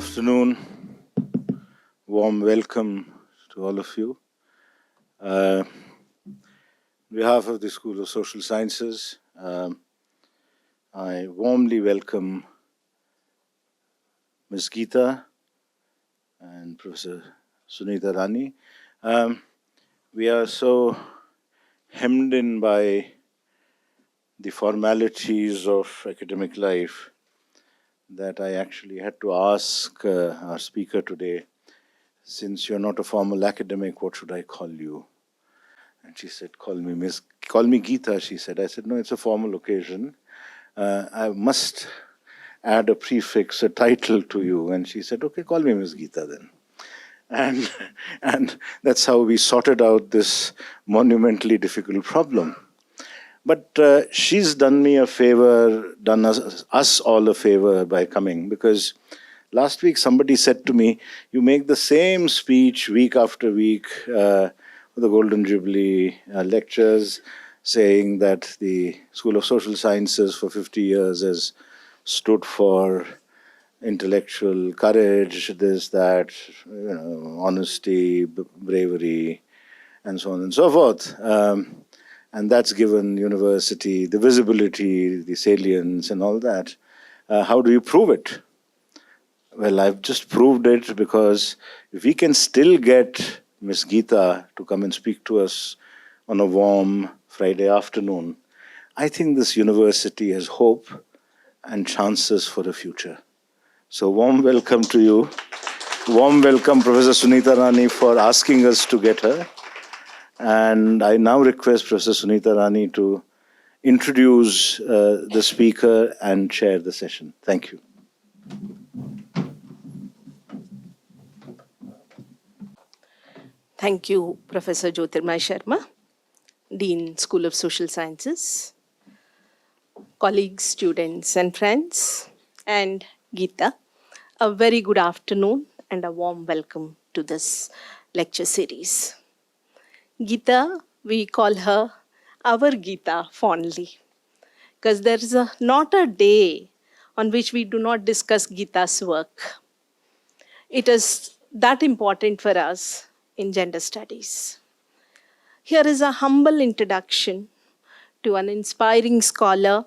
afternoon. Warm welcome to all of you. On behalf of the School of Social Sciences, I warmly welcome Ms. Geetha and Professor Suneetha Rani. We are so hemmed in by the formalities of academic life that I actually had to ask our speaker today, since you're not a formal academic, what should I call you? And she said, call me Geetha, she said. I said, no, it's a formal occasion. I must add a prefix, a title to you. And she said, okay, call me Ms. Geetha then. And that's how we sorted out this monumentally difficult problem. But she's done me a favor, done us all a favor by coming, because last week somebody said to me, you make the same speech week after week for the Golden Jubilee lectures, saying that the School of Social Sciences for 50 years has stood for intellectual courage, this, that, honesty, bravery, and so on and so forth. And that's given university the visibility, the salience, and all that. How do you prove it? Well, I've just proved it because if we can still get Ms. Geetha to come and speak to us on a warm Friday afternoon, I think this university has hope and chances for the future. So warm welcome to you. Warm welcome, Professor Suneetha Rani, for asking us to get her. And I now request Professor Suneetha Rani to introduce the speaker and chair the session. Thank you. Thank you, Professor Jyotirmaya Sharma, Dean, School of Social Sciences, colleagues, students, and friends, and Geetha. A very good afternoon and a warm welcome to this lecture series. Geetha, we call her our Geetha fondly, because there is not a day on which we do not discuss Geetha's work. It is that important for us in gender studies. Here is a humble introduction to an inspiring scholar,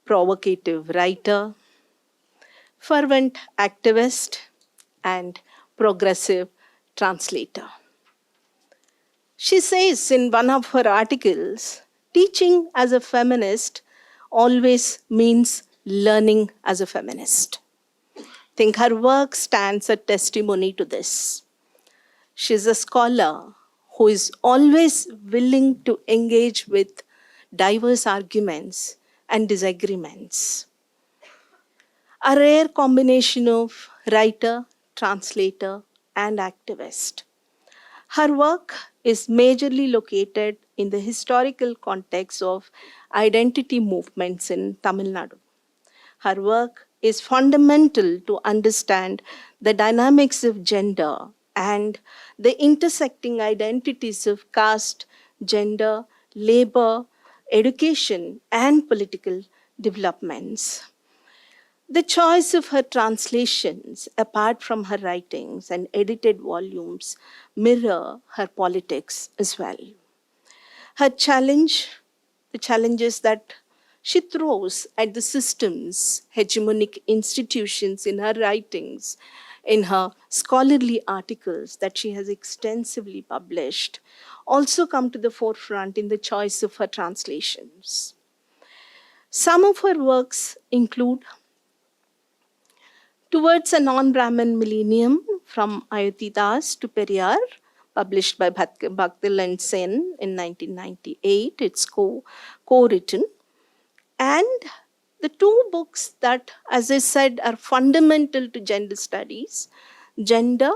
provocative writer, fervent activist, and progressive translator. She says in one of her articles, teaching as a feminist always means learning as a feminist. I think her work stands a testimony to this. She's a scholar who is always willing to engage with diverse arguments and disagreements. A rare combination of writer, translator, and activist. Her work is majorly located in the historical context of identity movements in Tamil Nadu. Her work is fundamental to understand the dynamics of gender and the intersecting identities of caste, gender, labor, education, and political developments. The choice of her translations, apart from her writings and edited volumes, mirror her politics as well. Her challenge, the challenges that she throws at the systems, hegemonic institutions in her writings, in her scholarly articles that she has extensively published, also come to the forefront in the choice of her translations. Some of her works include Towards a Non-Brahmin Millennium from Ayodhya Das to Periyar, published by Bhaktil and Sen in 1998. It's co-written. And the two books that, as I said, are fundamental to gender studies, Gender,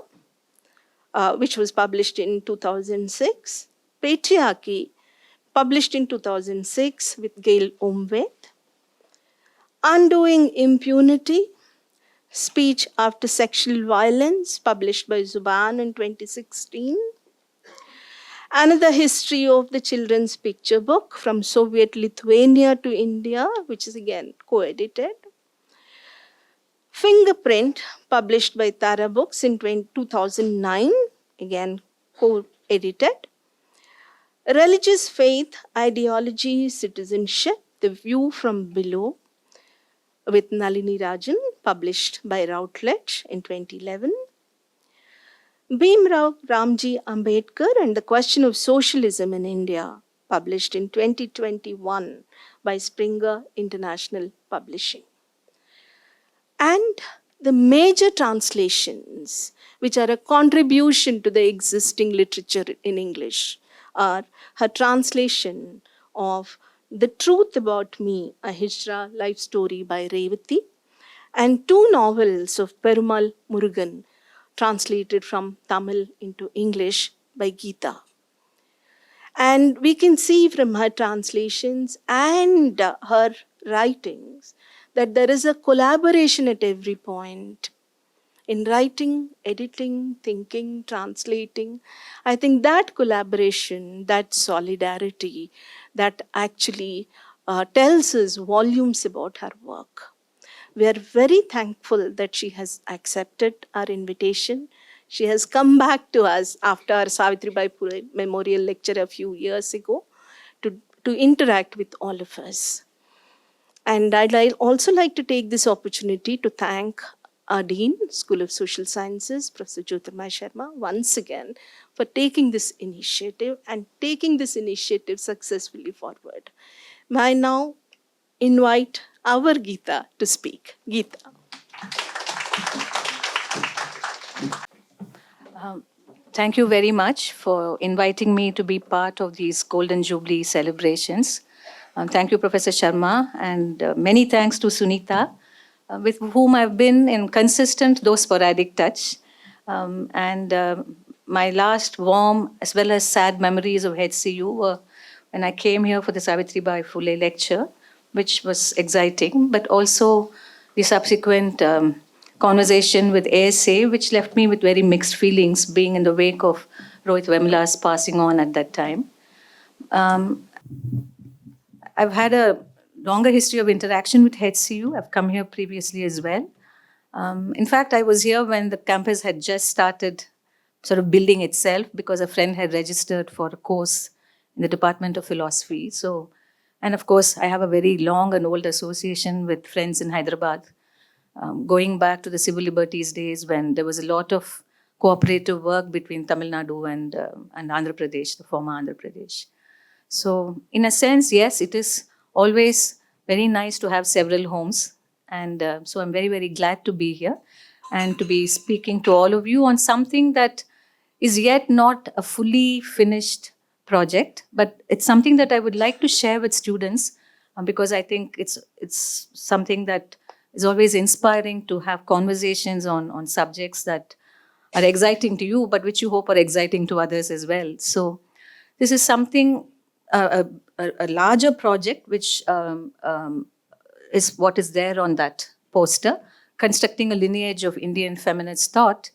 which was published in 2006, Patriarchy, published in 2006 with Gail Umved, Undoing Impunity, Speech After Sexual Violence, published by Zuban in 2016. Another History of the Children's Picture Book from Soviet Lithuania to India, which is again co-edited. Fingerprint, published by Tara Books in 2009, again co-edited. Religious Faith, Ideology, Citizenship, The View from Below, with Nalini Rajan, published by Routledge in 2011. Bhimrao Ramji Ambedkar and the Question of Socialism in India, published in 2021 by Springer International Publishing. And the major translations, which are a contribution to the existing literature in English, are her translation of The Truth About Me, a Hijra life story by Revati, and two novels of Perumal Murugan, translated from Tamil into English by Geetha. And we can see from her translations and her writings that there is a collaboration at every point in writing, editing, thinking, translating. I think that collaboration, that solidarity, that actually tells us volumes about her work. We are very thankful that she has accepted our invitation. She has come back to us after our Savitribai Phule Memorial Lecture a few years ago to interact with all of us. And I'd also like to take this opportunity to thank our Dean, School of Social Sciences, Professor Jyotirmaya Sharma, once again for taking this initiative and taking this initiative successfully forward. May I now invite our Geetha to speak. Geetha. Thank you very much for inviting me to be part of these Golden Jubilee celebrations. Thank you, Professor Sharma, and many thanks to Suneetha, with whom I've been in consistent, though sporadic touch. My last warm as well as sad memories of HCU were when I came here for the Savitribai Phule lecture, which was exciting, but also the subsequent conversation with ASA, which left me with very mixed feelings, being in the wake of Rohit Vemla's passing on at that time. I've had a longer history of interaction with HCU. I've come here previously as well. In fact, I was here when the campus had just started sort of building itself because a friend had registered for a course in the Department of Philosophy. So, and of course, I have a very long and old association with friends in Hyderabad, going back to the civil liberties days when there was a lot of cooperative work between Tamil Nadu and Andhra Pradesh, the former Andhra Pradesh. So in a sense, yes, it is always very nice to have several homes. And so I'm very, very glad to be here and to be speaking to all of you on something that is yet not a fully finished project, but it's something that I would like to share with students because I think it's something that is always inspiring to have conversations on subjects that are exciting to you, but which you hope are exciting to others as well. So this is something, a larger project, which is what is there on that poster, constructing a lineage of Indian feminist thought.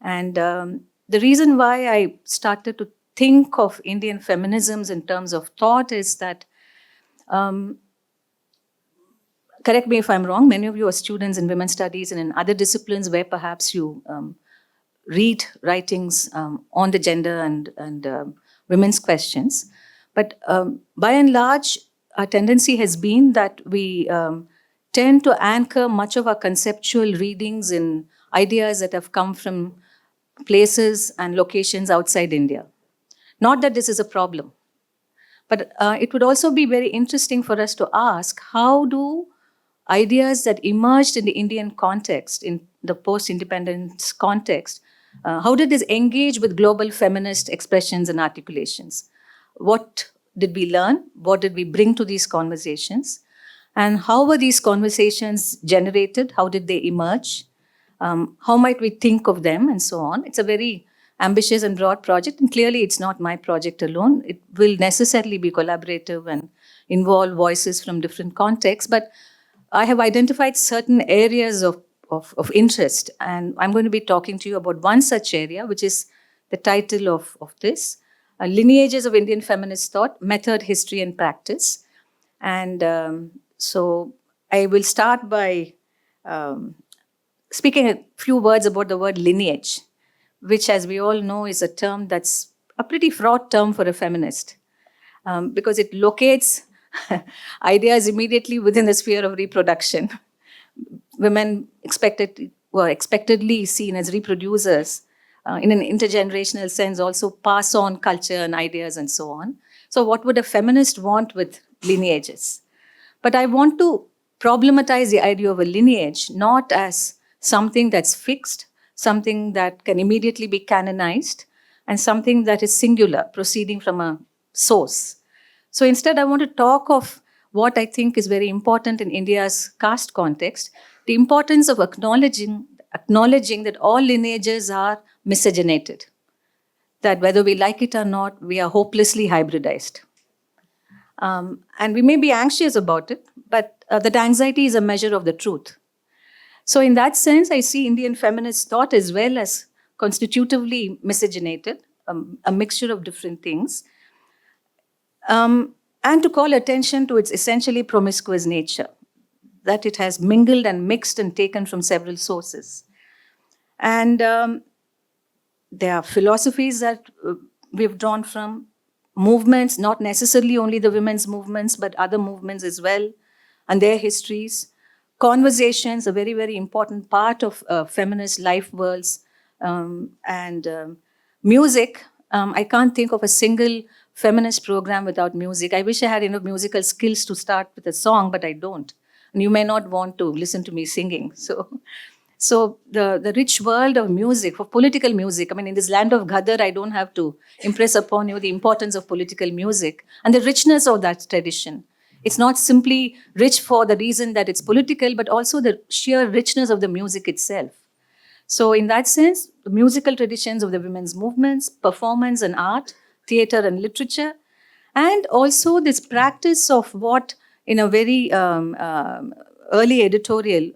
And the reason why I started to think of Indian feminisms in terms of thought is that, correct me if I'm wrong, many of you are students in women's studies and in other disciplines where perhaps you read writings on the gender and women's questions. But by and large, our tendency has been that we tend to anchor much of our conceptual readings in ideas that have come from places and locations outside India. Not that this is a problem, but it would also be very interesting for us to ask, how do ideas that emerged in the Indian context, in the post-independence context, how did this engage with global feminist expressions and articulations? What did we learn? What did we bring to these conversations? And how were these conversations generated? How did they emerge? How might we think of them, and so on? It's a very ambitious and broad project, and clearly it's not my project alone. It will necessarily be collaborative and involve voices from different contexts, but I have identified certain areas of interest, and I'm going to be talking to you about one such area, which is the title of this, Lineages of Indian Feminist Thought, Method, History and Practice. And so I will start by speaking a few words about the word lineage, which, as we all know, is a term that's a pretty fraught term for a feminist, because it locates ideas immediately within the sphere of reproduction. Women were expectedly seen as reproducers, in an intergenerational sense, also pass on culture and ideas and so on. So what would a feminist want with lineages? But I want to problematize the idea of a lineage not as something that's fixed, something that can immediately be canonized, and something that is singular, proceeding from a source. So instead, I want to talk of what I think is very important in India's caste context, the importance of acknowledging that all lineages are miscegenated, that whether we like it or not, we are hopelessly hybridized. And we may be anxious about it, but that anxiety is a measure of the truth. So in that sense, I see Indian feminist thought as well as constitutively miscegenated, a mixture of different things, and to call attention to its essentially promiscuous nature, that it has mingled and mixed and taken from several sources. And there are philosophies that we've drawn from, movements, not necessarily only the women's movements, but other movements as well, and their histories. Conversations, a very, very important part of feminist life worlds, and music. I can't think of a single feminist program without music. I wish I had enough musical skills to start with a song, but I don't. And you may not want to listen to me singing. So the rich world of music, for political music, I mean, in this land of Ghadar, I don't have to impress upon you the importance of political music and the richness of that tradition. It's not simply rich for the reason that it's political, but also the sheer richness of the music itself. So in that sense, the musical traditions of the women's movements, performance and art, theater and literature, and also this practice of what in a very early editorial,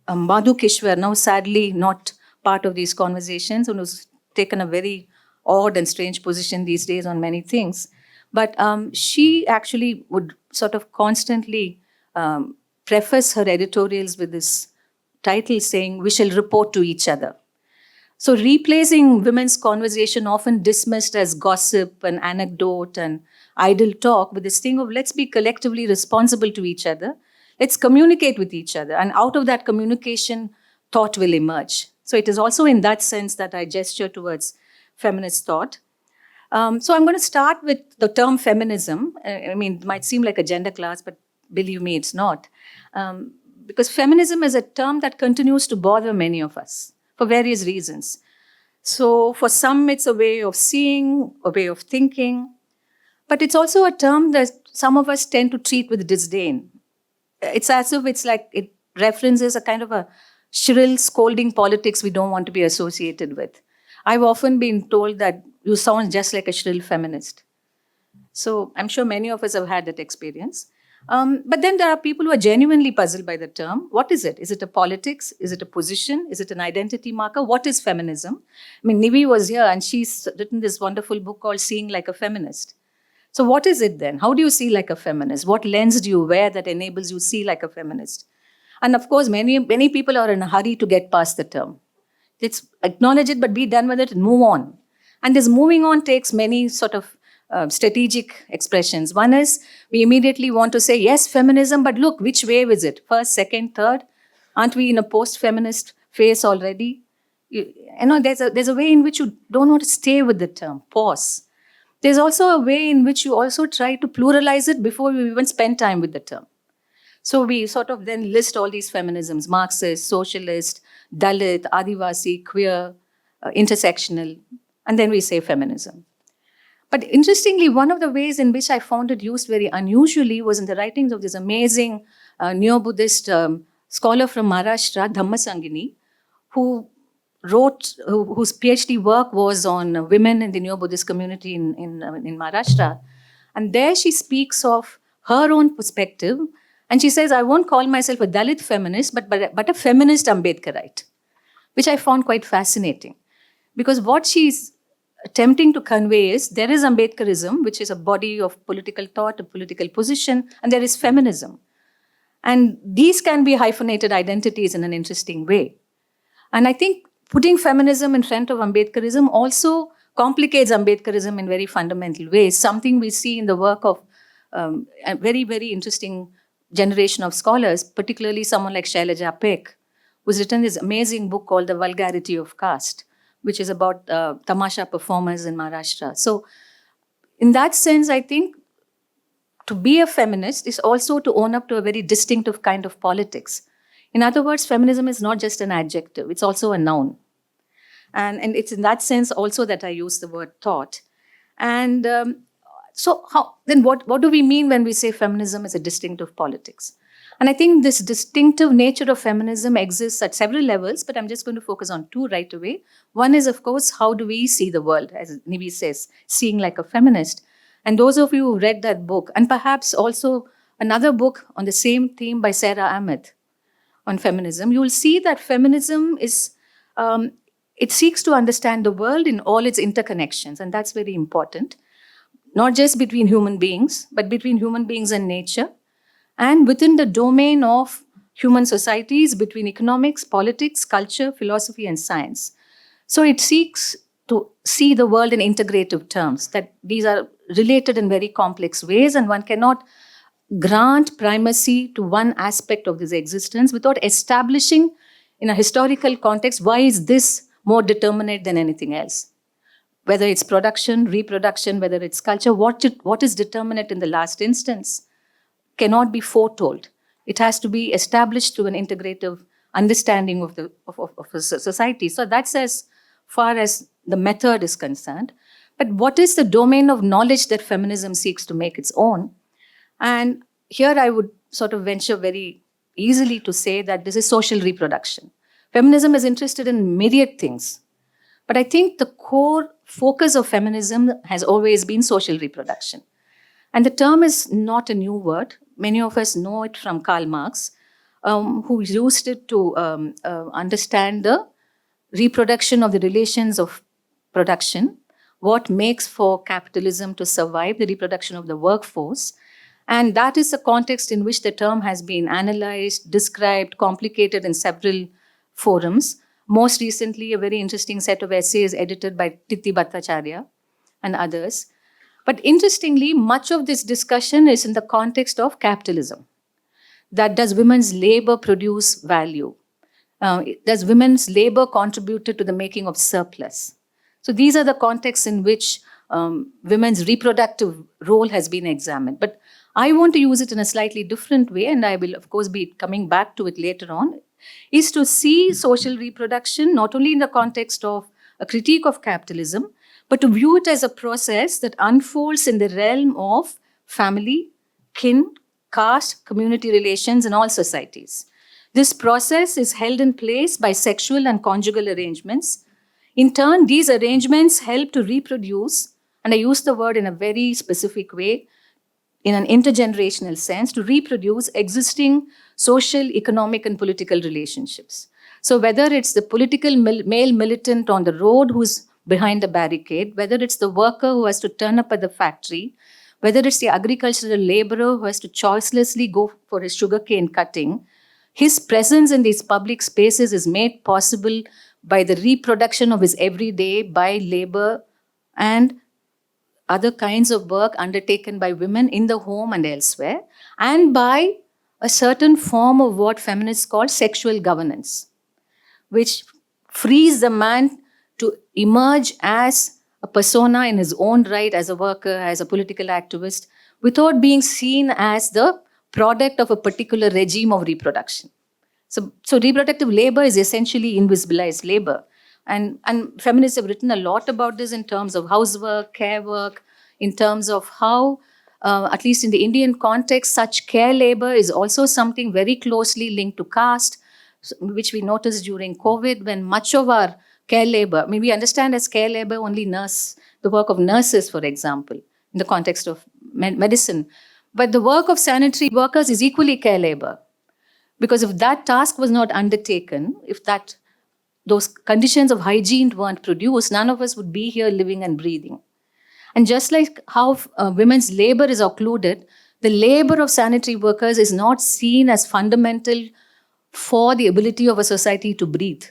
Madhu Kishwar, now sadly not part of these conversations, and who's taken a very odd and strange position these days on many things. But she actually would sort of constantly preface her editorials with this title saying, "We shall report to each other." So replacing women's conversation, often dismissed as gossip and anecdote and idle talk, with this thing of let's be collectively responsible to each other. Let's communicate with each other. And out of that communication, thought will emerge. So it is also in that sense that I gesture towards feminist thought. So I'm going to start with the term feminism. I mean, it might seem like a gender class, but believe me, it's not. Because feminism is a term that continues to bother many of us for various reasons. So for some, it's a way of seeing, a way of thinking. But it's also a term that some of us tend to treat with disdain. It's as if it's like it references a kind of a shrill, scolding politics we don't want to be associated with. I've often been told that you sound just like a shrill feminist. So I'm sure many of us have had that experience. But then there are people who are genuinely puzzled by the term. What is it? Is it a politics? Is it a position? Is it an identity marker? What is feminism? I mean, Nivi was here and she's written this wonderful book called Seeing Like a Feminist. So what is it then? How do you see like a feminist? What lens do you wear that enables you to see like a feminist? And of course, many people are in a hurry to get past the term. Let's acknowledge it, but be done with it and move on. And this moving on takes many sort of strategic expressions. One is we immediately want to say, yes, feminism, but look, which wave is it? First, second, third? Aren't we in a post-feminist phase already? You know, there's a way in which you don't want to stay with the term, pause. There's also a way in which you also try to pluralize it before you even spend time with the term. So we sort of then list all these feminisms, Marxist, socialist, Dalit, Adivasi, queer, intersectional, and then we say feminism. But interestingly, one of the ways in which I found it used very unusually was in the writings of this amazing neo-Buddhist scholar from Maharashtra, Dhammasangini, whose PhD work was on women in the neo-Buddhist community in Maharashtra. And there she speaks of her own perspective. And she says, I won't call myself a Dalit feminist, but a feminist Ambedkarite, which I found quite fascinating. Because what she's attempting to convey is there is Ambedkarism, which is a body of political thought, a political position, and there is feminism. And these can be hyphenated identities in an interesting way. And I think putting feminism in front of Ambedkarism also complicates Ambedkarism in very fundamental ways, something we see in the work of a very, very interesting generation of scholars, particularly someone like Shailaja Peck, who's written this amazing book called The Vulgarity of Caste, which is about tamasha performers in Maharashtra. So in that sense, I think to be a feminist is also to own up to a very distinctive kind of politics. In other words, feminism is not just an adjective, it's also a noun. And it's in that sense also that I use the word thought. And so what do we mean when we say feminism is a distinctive politics? And I think this distinctive nature of feminism exists at several levels, but I'm just going to focus on two right away. One is, of course, how do we see the world, as Nivi says, seeing like a feminist. And those of you who read that book, and perhaps also another book on the same theme by Sarah Ahmed on feminism, you will see that feminism is, it seeks to understand the world in all its interconnections, and that's very important. Not just between human beings, but between human beings and nature, and within the domain of human societies, between economics, politics, culture, philosophy, and science. So it seeks to see the world in integrative terms, that these are related in very complex ways, and one cannot grant primacy to one aspect of this existence without establishing in a historical context why is this more determinate than anything else. Whether it's production, reproduction, whether it's culture, what is determinate in the last instance cannot be foretold. It has to be established through an integrative understanding of the society. So that's as far as the method is concerned. But what is the domain of knowledge that feminism seeks to make its own? And here I would sort of venture very easily to say that this is social reproduction. Feminism is interested in myriad things. But I think the core focus of feminism has always been social reproduction. And the term is not a new word. Many of us know it from Karl Marx, who used it to understand the reproduction of the relations of production, what makes for capitalism to survive, the reproduction of the workforce. And that is the context in which the term has been analyzed, described, complicated in several forums. Most recently, a very interesting set of essays edited by Titi Bhattacharya and others. But interestingly, much of this discussion is in the context of capitalism. That does women's labor produce value? Does women's labor contribute to the making of surplus? So these are the contexts in which women's reproductive role has been examined. But I want to use it in a slightly different way, and I will, of course, be coming back to it later on, is to see social reproduction not only in the context of a critique of capitalism, but to view it as a process that unfolds in the realm of family, kin, caste, community relations in all societies. This process is held in place by sexual and conjugal arrangements. In turn, these arrangements help to reproduce, and I use the word in a very specific way, in an intergenerational sense, to reproduce existing social, economic, and political relationships. So whether it's the political male militant on the road who's behind the barricade, whether it's the worker who has to turn up at the factory, whether it's the agricultural laborer who has to choicelessly go for his sugarcane cutting, his presence in these public spaces is made possible by the reproduction of his everyday by labor and other kinds of work undertaken by women in the home and elsewhere, and by a certain form of what feminists call sexual governance, which frees the man to emerge as a persona in his own right, as a worker, as a political activist, without being seen as the product of a particular regime of reproduction. So reproductive labor is essentially invisibilized labor. And feminists have written a lot about this in terms of housework, care work, in terms of how, at least in the Indian context, such care labor is also something very closely linked to caste, which we noticed during COVID when much of our care labor, I mean, we understand as care labor only the work of nurses, for example, in the context of medicine. But the work of sanitary workers is equally care labor. Because if that task was not undertaken, if those conditions of hygiene weren't produced, none of us would be here living and breathing. And just like how women's labor is occluded, the labor of sanitary workers is not seen as fundamental for the ability of a society to breathe.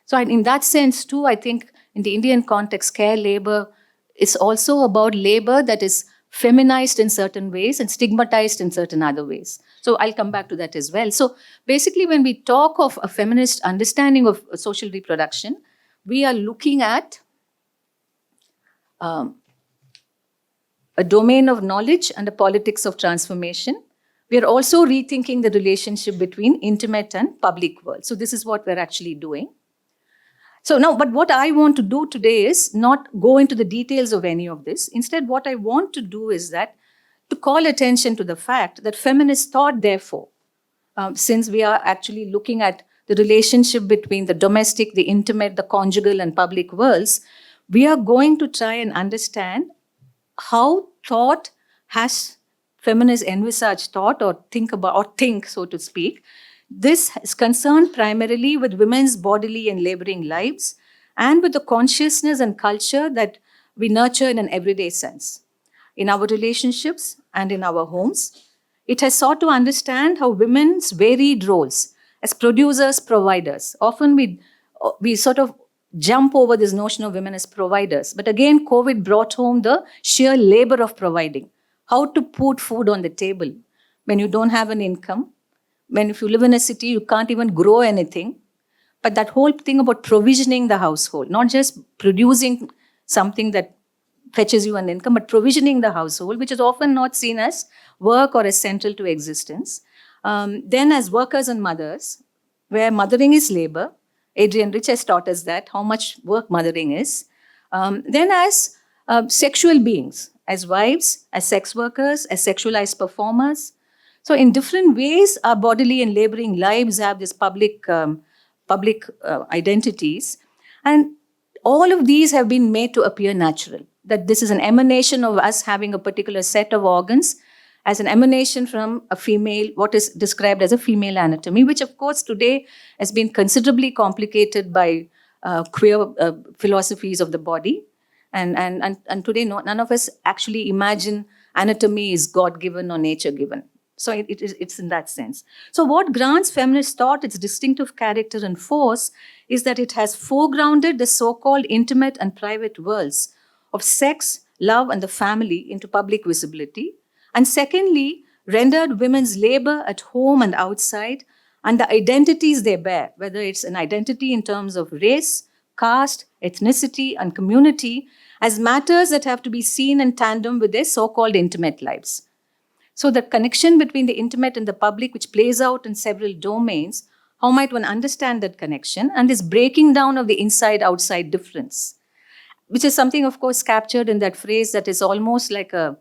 So in that sense too, I think in the Indian context, care labor is also about labor that is feminized in certain ways and stigmatized in certain other ways. So I'll come back to that as well. So basically, when we talk of a feminist understanding of social reproduction, we are looking at a domain of knowledge and a politics of transformation. We are also rethinking the relationship between intimate and public world. So this is what we're actually doing. So now, but what I want to do today is not go into the details of any of this. Instead, what I want to do is that to call attention to the fact that feminist thought, therefore, since we are actually looking at the relationship between the domestic, the intimate, the conjugal, and public worlds, we are going to try and understand how thought has feminists envisage thought or think, so to speak. This is concerned primarily with women's bodily and laboring lives and with the consciousness and culture that we nurture in an everyday sense. In our relationships and in our homes, it has sought to understand how women's varied roles as producers, providers. Often we sort of jump over this notion of women as providers. But again, COVID brought home the sheer labor of providing. How to put food on the table when you don't have an income. When if you live in a city, you can't even grow anything. But that whole thing about provisioning the household, not just producing something that fetches you an income, but provisioning the household, which is often not seen as work or as central to existence. Then as workers and mothers, where mothering is labor, Adrian Rich has taught us that, how much work mothering is. Then as sexual beings, as wives, as sex workers, as sexualized performers. So in different ways, our bodily and laboring lives have this public identities. And all of these have been made to appear natural, that this is an emanation of us having a particular set of organs as an emanation from a female, what is described as a female anatomy, which of course today has been considerably complicated by queer philosophies of the body. And today none of us actually imagine anatomy is God-given or nature-given. So it's in that sense. So what grants feminist thought its distinctive character and force is that it has foregrounded the so-called intimate and private worlds of sex, love, and the family into public visibility. And secondly, rendered women's labor at home and outside and the identities they bear, whether it's an identity in terms of race, caste, ethnicity, and community, as matters that have to be seen in tandem with their so-called intimate lives. So the connection between the intimate and the public, which plays out in several domains, how might one understand that connection and this breaking down of the inside-outside difference, which is something, of course, captured in that phrase that is almost like a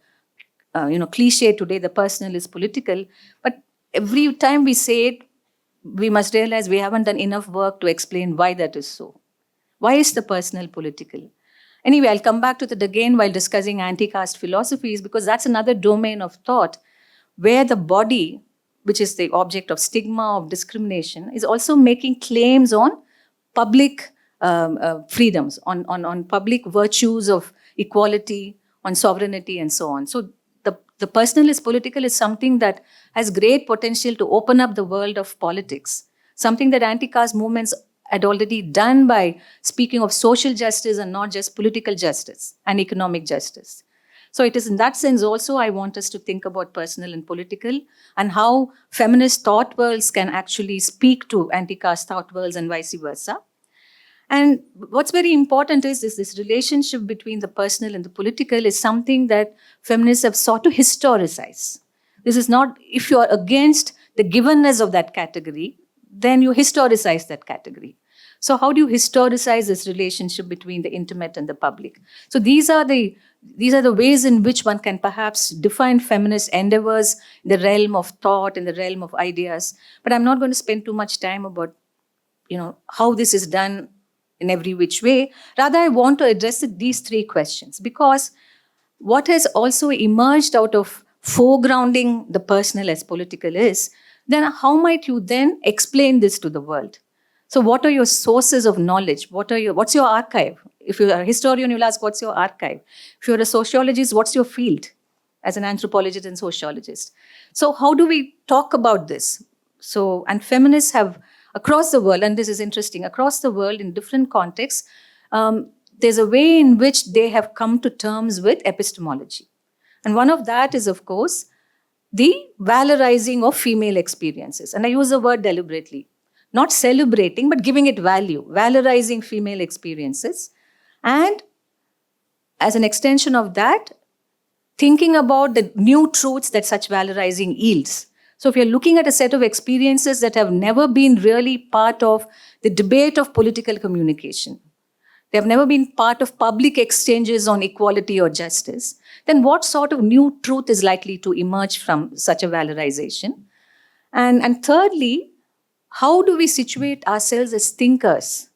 cliche today, the personal is political. But every time we say it, we must realize we haven't done enough work to explain why that is so. Why is the personal political? Anyway, I'll come back to that again while discussing anti-caste philosophies, because that's another domain of thought where the body, which is the object of stigma, of discrimination, is also making claims on public freedoms, on public virtues of equality, on sovereignty, and so on. So the personal is political is something that has great potential to open up the world of politics, something that anti-caste movements had already done by speaking of social justice and not just political justice and economic justice. So it is in that sense also I want us to think about personal and political and how feminist thought worlds can actually speak to anti-caste thought worlds and vice versa. And what's very important is this relationship between the personal and the political is something that feminists have sought to historicize. This is not, if you're against the givenness of that category, then you historicize that category. So how do you historicize this relationship between the intimate and the public? So these are the ways in which one can perhaps define feminist endeavors in the realm of thought, in the realm of ideas. But I'm not going to spend too much time about, how this is done in every which way. Rather, I want to address these three questions, because what has also emerged out of foregrounding the personal as political is, then how might you then explain this to the world? So what are your sources of knowledge? What's your archive? If you're a historian, you'll ask, what's your archive? If you're a sociologist, what's your field as an anthropologist and sociologist? So how do we talk about this? So, and feminists have across the world, and this is interesting, across the world in different contexts, there's a way in which they have come to terms with epistemology. And one of that is, of course, the valorizing of female experiences. And I use the word deliberately, not celebrating, but giving it value, valorizing female experiences. And as an extension of that, thinking about the new truths that such valorizing yields. So if you're looking at a set of experiences that have never been really part of the debate of political communication, they have never been part of public exchanges on equality or justice, then what sort of new truth is likely to emerge from such a valorization? And thirdly, how do we situate ourselves as thinkers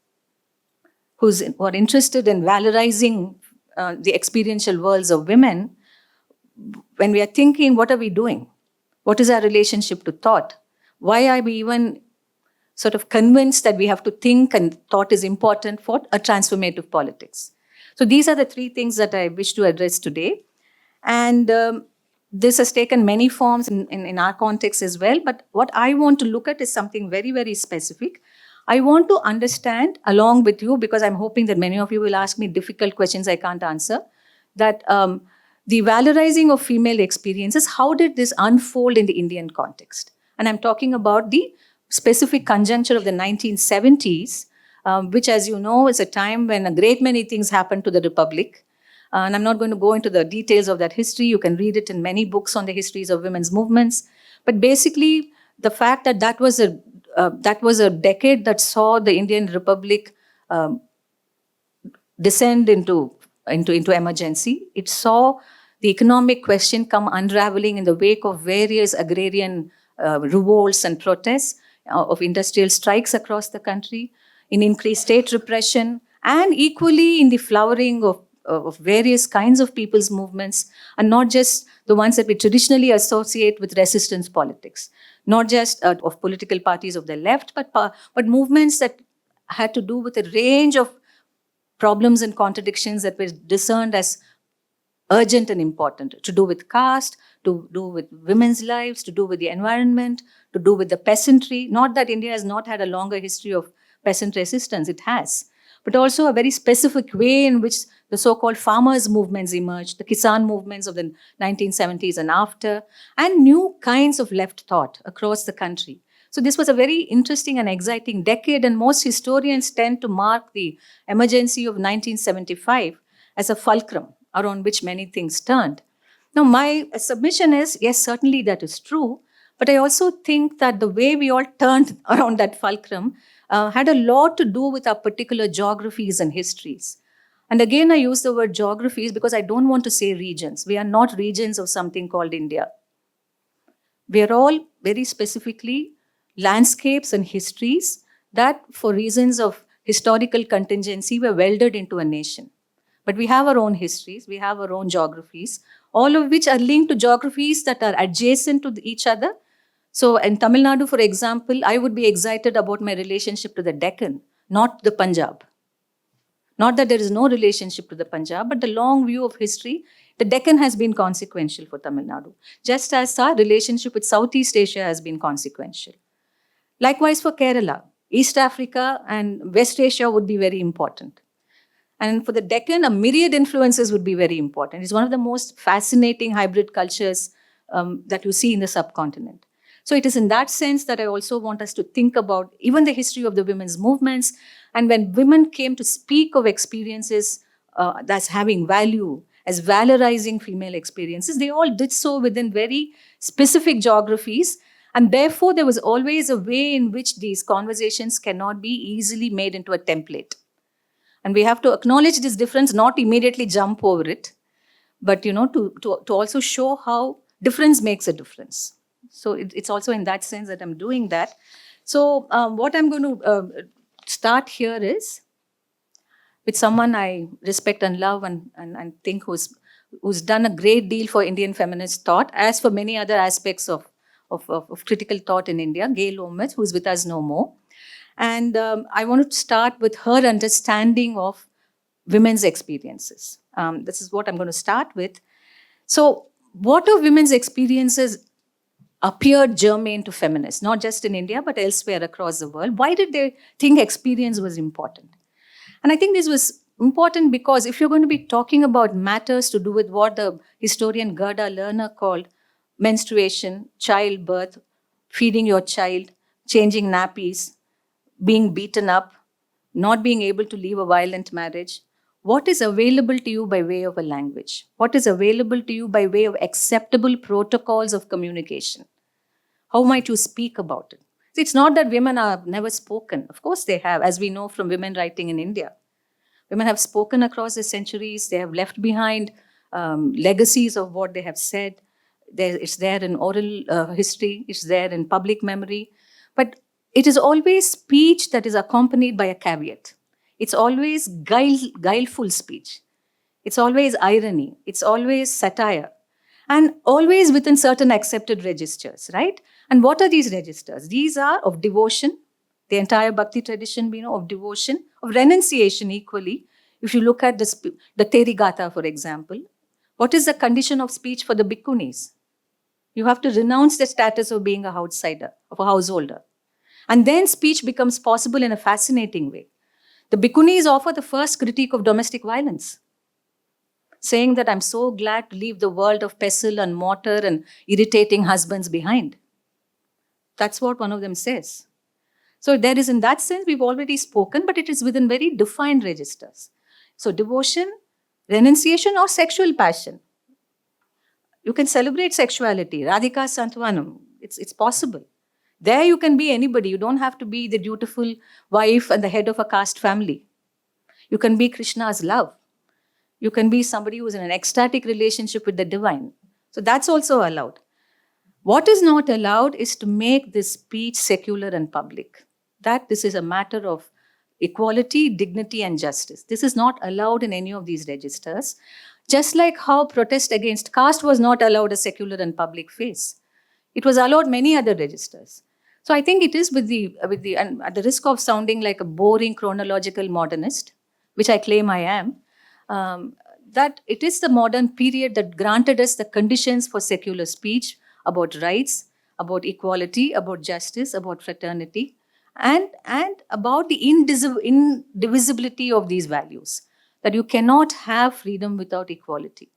who are interested in valorizing the experiential worlds of women when we are thinking, what are we doing? What is our relationship to thought? Why are we even sort of convinced that we have to think and thought is important for a transformative politics? So these are the three things that I wish to address today. And this has taken many forms in our context as well. But what I want to look at is something very, very specific. I want to understand along with you, because I'm hoping that many of you will ask me difficult questions I can't answer, that the valorizing of female experiences, how did this unfold in the Indian context? And I'm talking about the specific conjuncture of the 1970s, which, as you know, is a time when a great many things happened to the Republic. And I'm not going to go into the details of that history. You can read it in many books on the histories of women's movements. But basically, the fact that that was a decade that saw the Indian Republic descend into emergency. It saw the economic question come unraveling in the wake of various agrarian revolts and protests, of industrial strikes across the country, in increased state repression, and equally in the flowering of various kinds of people's movements, and not just the ones that we traditionally associate with resistance politics, not just of political parties of the left, but movements that had to do with a range of problems and contradictions that were discerned as urgent and important, to do with caste, to do with women's lives, to do with the environment, to do with the peasantry. Not that India has not had a longer history of peasant resistance, it has, but also a very specific way in which the so-called farmers' movements emerged, the Kisan movements of the 1970s and after, and new kinds of left thought across the country. So this was a very interesting and exciting decade, and most historians tend to mark the emergency of 1975 as a fulcrum around which many things turned. Now, my submission is, yes, certainly that is true, but I also think that the way we all turned around that fulcrum had a lot to do with our particular geographies and histories. And again, I use the word geographies because I don't want to say regions. We are not regions of something called India. We are all very specifically landscapes and histories that, for reasons of historical contingency, were welded into a nation. But we have our own histories, we have our own geographies, all of which are linked to geographies that are adjacent to each other. So in Tamil Nadu, for example, I would be excited about my relationship to the Deccan, not the Punjab. Not that there is no relationship to the Punjab, but the long view of history, the Deccan has been consequential for Tamil Nadu, just as our relationship with Southeast Asia has been consequential. Likewise for Kerala, East Africa and West Asia would be very important. And for the Deccan, a myriad influences would be very important. It's one of the most fascinating hybrid cultures that you see in the subcontinent. So it is in that sense that I also want us to think about even the history of the women's movements. And when women came to speak of experiences that's having value, as valorizing female experiences, they all did so within very specific geographies. And therefore, there was always a way in which these conversations cannot be easily made into a template. And we have to acknowledge this difference, not immediately jump over it, but to also show how difference makes a difference. So it's also in that sense that I'm doing that. So what I'm going to start here is with someone I respect and love and think who's done a great deal for Indian feminist thought, as for many other aspects of critical thought in India, Gail Omez, who's with us no more. And I wanted to start with her understanding of women's experiences. This is what I'm going to start with. So what are women's experiences appeared germane to feminists, not just in India, but elsewhere across the world? Why did they think experience was important? And I think this was important because if you're going to be talking about matters to do with what the historian Gerda Lerner called menstruation, childbirth, feeding your child, changing nappies, being beaten up, not being able to leave a violent marriage, what is available to you by way of a language? What is available to you by way of acceptable protocols of communication? How might you speak about it? See, it's not that women have never spoken. Of course they have, as we know from women writing in India. Women have spoken across the centuries. They have left behind legacies of what they have said. It's there in oral history. It's there in public memory. But it is always speech that is accompanied by a caveat. It's always guileful speech. It's always irony. It's always satire. And always within certain accepted registers, right? And what are these registers? These are of devotion, the entire Bhakti tradition, we know, of devotion, of renunciation equally. If you look at the Teri Gatha, for example, what is the condition of speech for the bhikkhunis? You have to renounce the status of being a outsider, of a householder. And then speech becomes possible in a fascinating way. The bhikkhunis offer the first critique of domestic violence, saying that I'm so glad to leave the world of pestle and mortar and irritating husbands behind. That's what one of them says. So there is, in that sense, we've already spoken, but it is within very defined registers. So devotion, renunciation, or sexual passion. You can celebrate sexuality. Radhika Santwanam, it's possible. There you can be anybody. You don't have to be the dutiful wife and the head of a caste family. You can be Krishna's love. You can be somebody who is in an ecstatic relationship with the divine. So that's also allowed. What is not allowed is to make this speech secular and public. That this is a matter of equality, dignity, and justice. This is not allowed in any of these registers. Just like how protest against caste was not allowed a secular and public face. It was allowed many other registers. So I think it is and at the risk of sounding like a boring chronological modernist, which I claim I am, that it is the modern period that granted us the conditions for secular speech about rights, about equality, about justice, about fraternity, and about the indivisibility of these values, that you cannot have freedom without equality.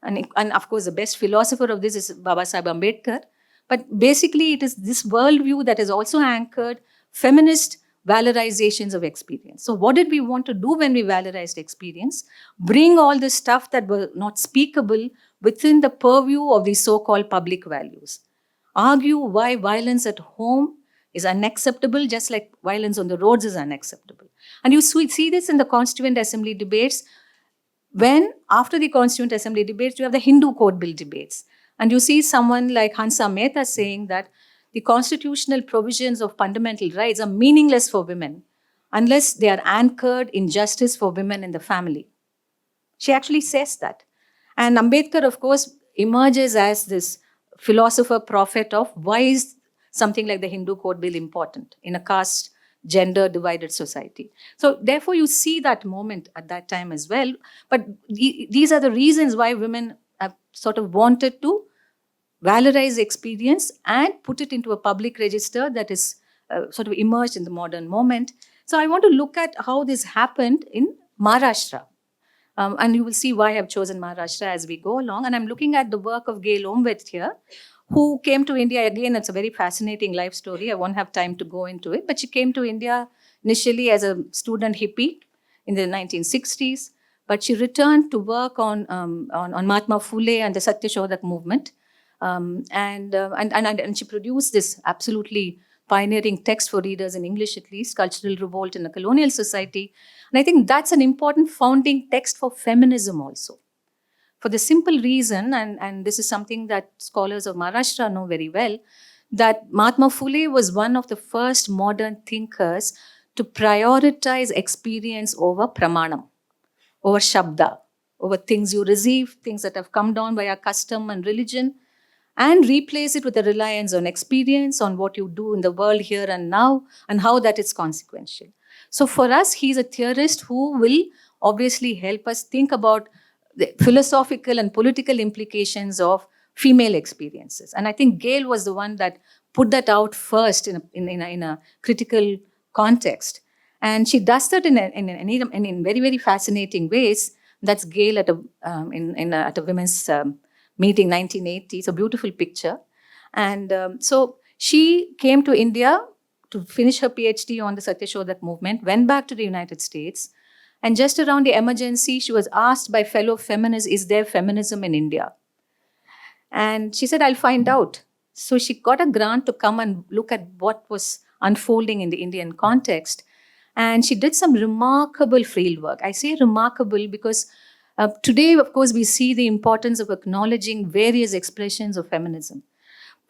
And of course, the best philosopher of this is Baba Sahib Ambedkar. But basically, it is this worldview that has also anchored feminist valorizations of experience. So what did we want to do when we valorized experience? Bring all the stuff that were not speakable within the purview of these so-called public values. Argue why violence at home is unacceptable, just like violence on the roads is unacceptable. And you see this in the Constituent Assembly debates. When, after the Constituent Assembly debates, you have the Hindu Code Bill debates. And you see someone like Hansa Mehta saying that the constitutional provisions of fundamental rights are meaningless for women unless they are anchored in justice for women in the family. She actually says that. And Ambedkar, of course, emerges as this philosopher prophet of why is something like the Hindu Code Bill important in a caste, gender divided society. So therefore you see that moment at that time as well. But these are the reasons why women have sort of wanted to valorize experience and put it into a public register that is sort of emerged in the modern moment. So I want to look at how this happened in Maharashtra. And you will see why I've chosen Maharashtra as we go along. And I'm looking at the work of Gail Omveth here, who came to India. Again, it's a very fascinating life story. I won't have time to go into it. But she came to India initially as a student hippie in the 1960s. But she returned to work on Mahatma Phule and the Satyashodak movement. And she produced this absolutely pioneering text for readers in English, at least, Cultural Revolt in a Colonial Society. And I think that's an important founding text for feminism also. For the simple reason, and this is something that scholars of Maharashtra know very well, that Mahatma Phule was one of the first modern thinkers to prioritize experience over pramanam, over shabda, over things you receive, things that have come down via custom and religion, and replace it with a reliance on experience, on what you do in the world here and now, and how that is consequential. So for us, he's a theorist who will obviously help us think about the philosophical and political implications of female experiences. And I think Gail was the one that put that out first in a critical context. And she does that in very, very fascinating ways. That's Gail at a women's meeting, 1980. It's a beautiful picture. And so she came to India to finish her PhD on the Satyashodak movement, went back to the United States. And just around the emergency, she was asked by fellow feminists, is there feminism in India? And she said, I'll find out. So she got a grant to come and look at what was unfolding in the Indian context. And she did some remarkable field work. I say remarkable because today, of course, we see the importance of acknowledging various expressions of feminism.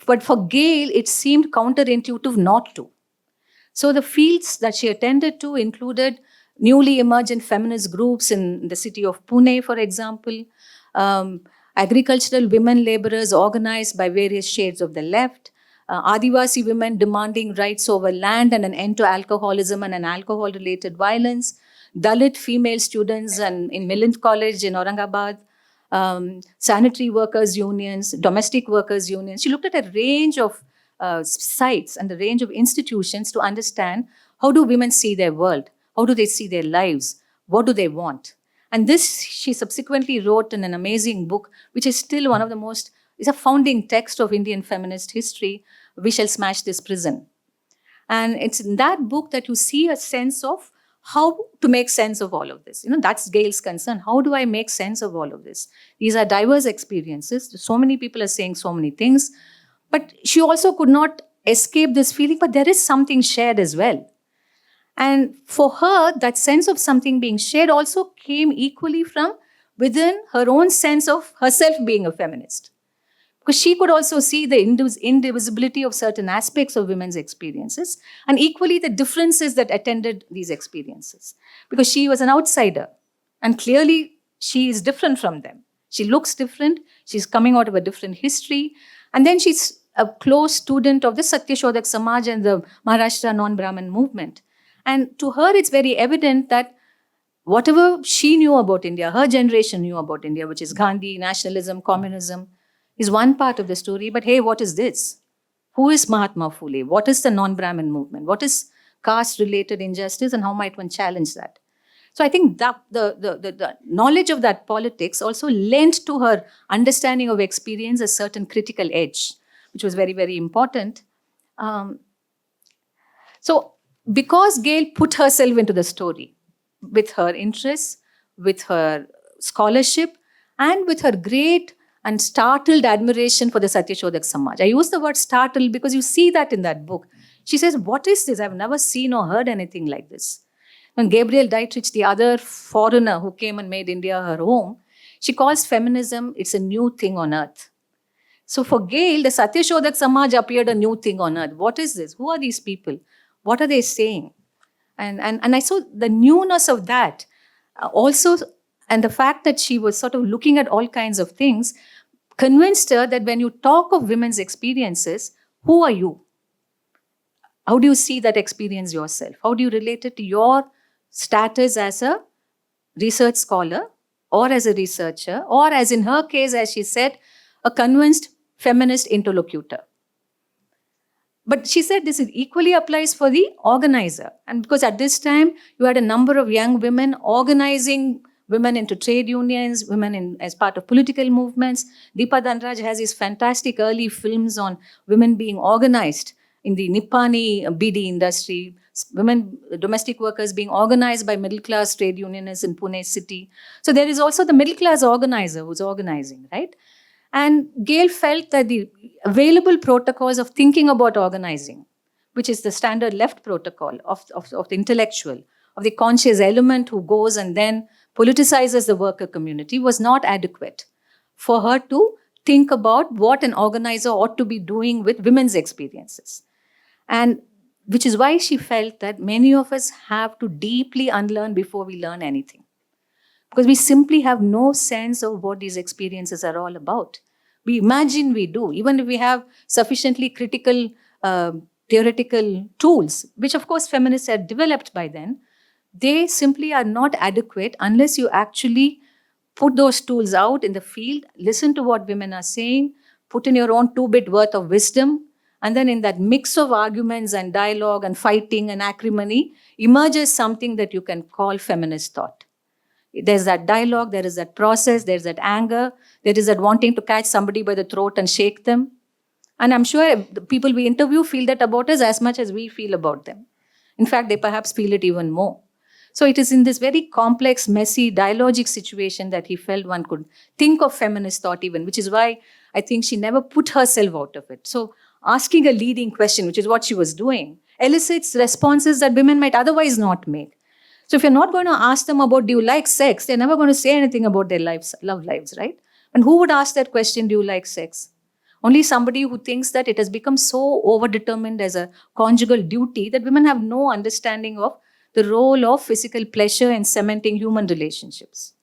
But for Gail, it seemed counterintuitive not to. So the fields that she attended to included newly emergent feminist groups in the city of Pune, for example, agricultural women laborers organized by various shades of the left, Adivasi women demanding rights over land and an end to alcoholism and an alcohol-related violence, Dalit female students in Milland College in Aurangabad, sanitary workers' unions, domestic workers' unions. She looked at a range of sites and a range of institutions to understand how do women see their world, how do they see their lives, what do they want. And this she subsequently wrote in an amazing book, which is still one of the most, it's a founding text of Indian feminist history, We Shall Smash This Prison. And it's in that book that you see a sense of how to make sense of all of this. That's Gail's concern. How do I make sense of all of this? These are diverse experiences. So many people are saying so many things. But she also could not escape this feeling, but there is something shared as well. And for her, that sense of something being shared also came equally from within her own sense of herself being a feminist. Because she could also see the indivisibility of certain aspects of women's experiences and equally the differences that attended these experiences. Because she was an outsider and clearly she is different from them. She looks different, she's coming out of a different history, and then she's a close student of the Satyashodak Samaj and the Maharashtra non-Brahmin movement. And to her, it's very evident that whatever she knew about India, her generation knew about India, which is Gandhi, nationalism, communism, is one part of the story. But hey, what is this? Who is Mahatma Phule? What is the non-Brahmin movement? What is caste-related injustice and how might one challenge that? So I think that the knowledge of that politics also lent to her understanding of experience a certain critical edge, which was very, very important. So because Gail put herself into the story with her interests, with her scholarship, and with her great and startled admiration for the Satyashodak Samaj. I use the word startled because you see that in that book. She says, what is this? I've never seen or heard anything like this. When Gabriel Dietrich, the other foreigner who came and made India her home, she calls feminism, it's a new thing on earth. So for Gail, the Satyashodak Samaj appeared a new thing on earth. What is this? Who are these people? What are they saying? And I saw the newness of that also, and the fact that she was sort of looking at all kinds of things, convinced her that when you talk of women's experiences, who are you? How do you see that experience yourself? How do you relate it to your status as a research scholar or as a researcher, or as in her case, as she said, a convinced feminist interlocutor? But she said this equally applies for the organizer. And because at this time, you had a number of young women organizing women into trade unions, women as part of political movements. Deepa Dhanraj has these fantastic early films on women being organized in the Nippani beedi industry, women, domestic workers being organized by middle-class trade unionists in Pune city. So there is also the middle-class organizer who's organizing, right? And Gail felt that the available protocols of thinking about organizing, which is the standard left protocol of the intellectual, of the conscious element who goes and then politicizes the worker community, was not adequate for her to think about what an organizer ought to be doing with women's experiences. And which is why she felt that many of us have to deeply unlearn before we learn anything. Because we simply have no sense of what these experiences are all about. We imagine we do, even if we have sufficiently critical theoretical tools, which of course feminists had developed by then, they simply are not adequate unless you actually put those tools out in the field, listen to what women are saying, put in your own 2-bit worth of wisdom, and then in that mix of arguments and dialogue and fighting and acrimony emerges something that you can call feminist thought. There's that dialogue, there is that process, there's that anger, there is that wanting to catch somebody by the throat and shake them. And I'm sure the people we interview feel that about us as much as we feel about them. In fact, they perhaps feel it even more. So it is in this very complex, messy, dialogic situation that he felt one could think of feminist thought even, which is why I think she never put herself out of it. So asking a leading question, which is what she was doing, elicits responses that women might otherwise not make. So if you're not going to ask them about, do you like sex, they're never going to say anything about their lives, love lives, right? And who would ask that question, do you like sex? Only somebody who thinks that it has become so overdetermined as a conjugal duty that women have no understanding of the role of physical pleasure in cementing human relationships.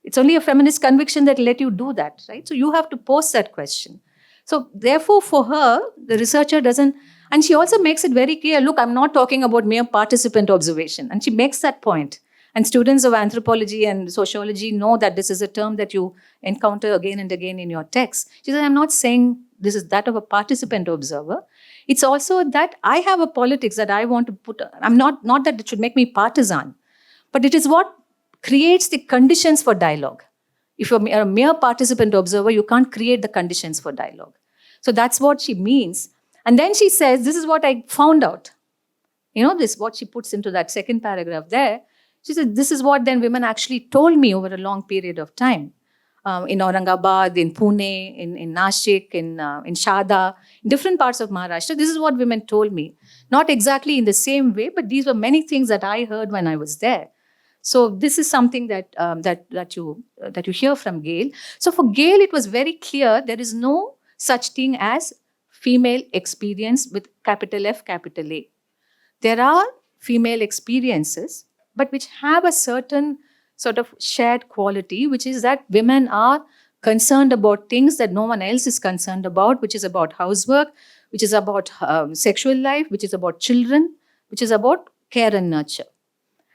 It's only a feminist conviction that let you do that, right? So you have to pose that question. So therefore, for her, the researcher doesn't, and she also makes it very clear, look, I'm not talking about mere participant observation. And she makes that point. And students of anthropology and sociology know that this is a term that you encounter again and again in your text. She said, I'm not saying this is that of a participant observer. It's also that I have a politics that I want to put, I'm not that it should make me partisan, but it is what creates the conditions for dialogue. If you're a mere participant observer, you can't create the conditions for dialogue. So that's what she means. And then she says, this is what I found out. You know, this what she puts into that second paragraph there. She said, this is what then women actually told me over a long period of time. In Aurangabad, in Pune, in Nashik, in Shada, in different parts of Maharashtra. This is what women told me. Not exactly in the same way, but these were many things that I heard when I was there. So this is something that you hear from Gail. So for Gail, it was very clear there is no such thing as female experience with capital F, capital A. There are female experiences, but which have a certain sort of shared quality, which is that women are concerned about things that no one else is concerned about, which is about housework, which is about sexual life, which is about children, which is about care and nurture.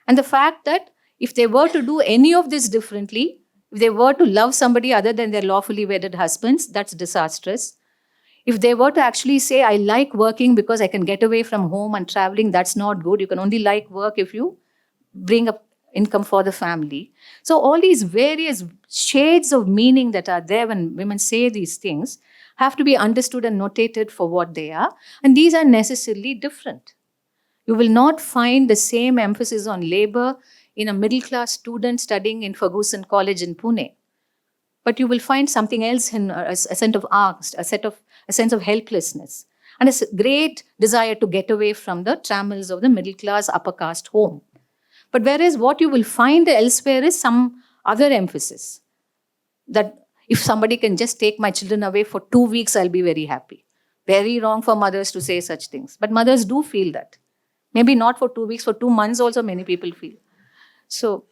And the fact that if they were to do any of this differently, if they were to love somebody other than their lawfully wedded husbands, that's disastrous. If they were to actually say, I like working because I can get away from home and traveling, that's not good. You can only like work if you bring up income for the family. So all these various shades of meaning that are there when women say these things have to be understood and notated for what they are. And these are necessarily different. You will not find the same emphasis on labor in a middle-class student studying in Ferguson College in Pune. But you will find something else in a sense of angst, a sense of helplessness, and a great desire to get away from the trammels of the middle-class upper caste home. But whereas what you will find elsewhere is some other emphasis, that if somebody can just take my children away for 2 weeks, I'll be very happy. Very wrong for mothers to say such things. But mothers do feel that. Maybe not for 2 weeks, for 2 months also many people feel. So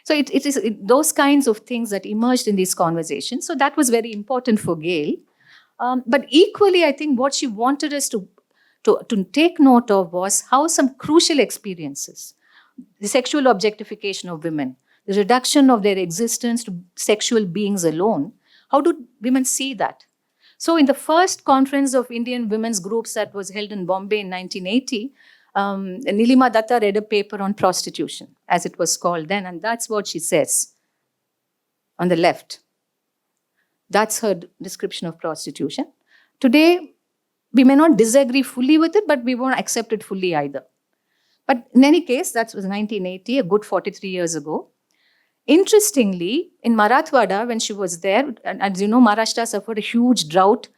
it is those kinds of things that emerged in these conversations. So that was very important for Gail. But equally, I think what she wanted us to take note of was how some crucial experiences, the sexual objectification of women, the reduction of their existence to sexual beings alone, how do women see that? So in the first conference of Indian women's groups that was held in Bombay in 1980, Nilima Datta read a paper on prostitution, as it was called then, and that's what she says on the left. That's her description of prostitution. Today, we may not disagree fully with it, but we won't accept it fully either. But in any case, that was 1980, a good 43 years ago. Interestingly, in Marathwada, when she was there, and as you know, Maharashtra suffered a huge drought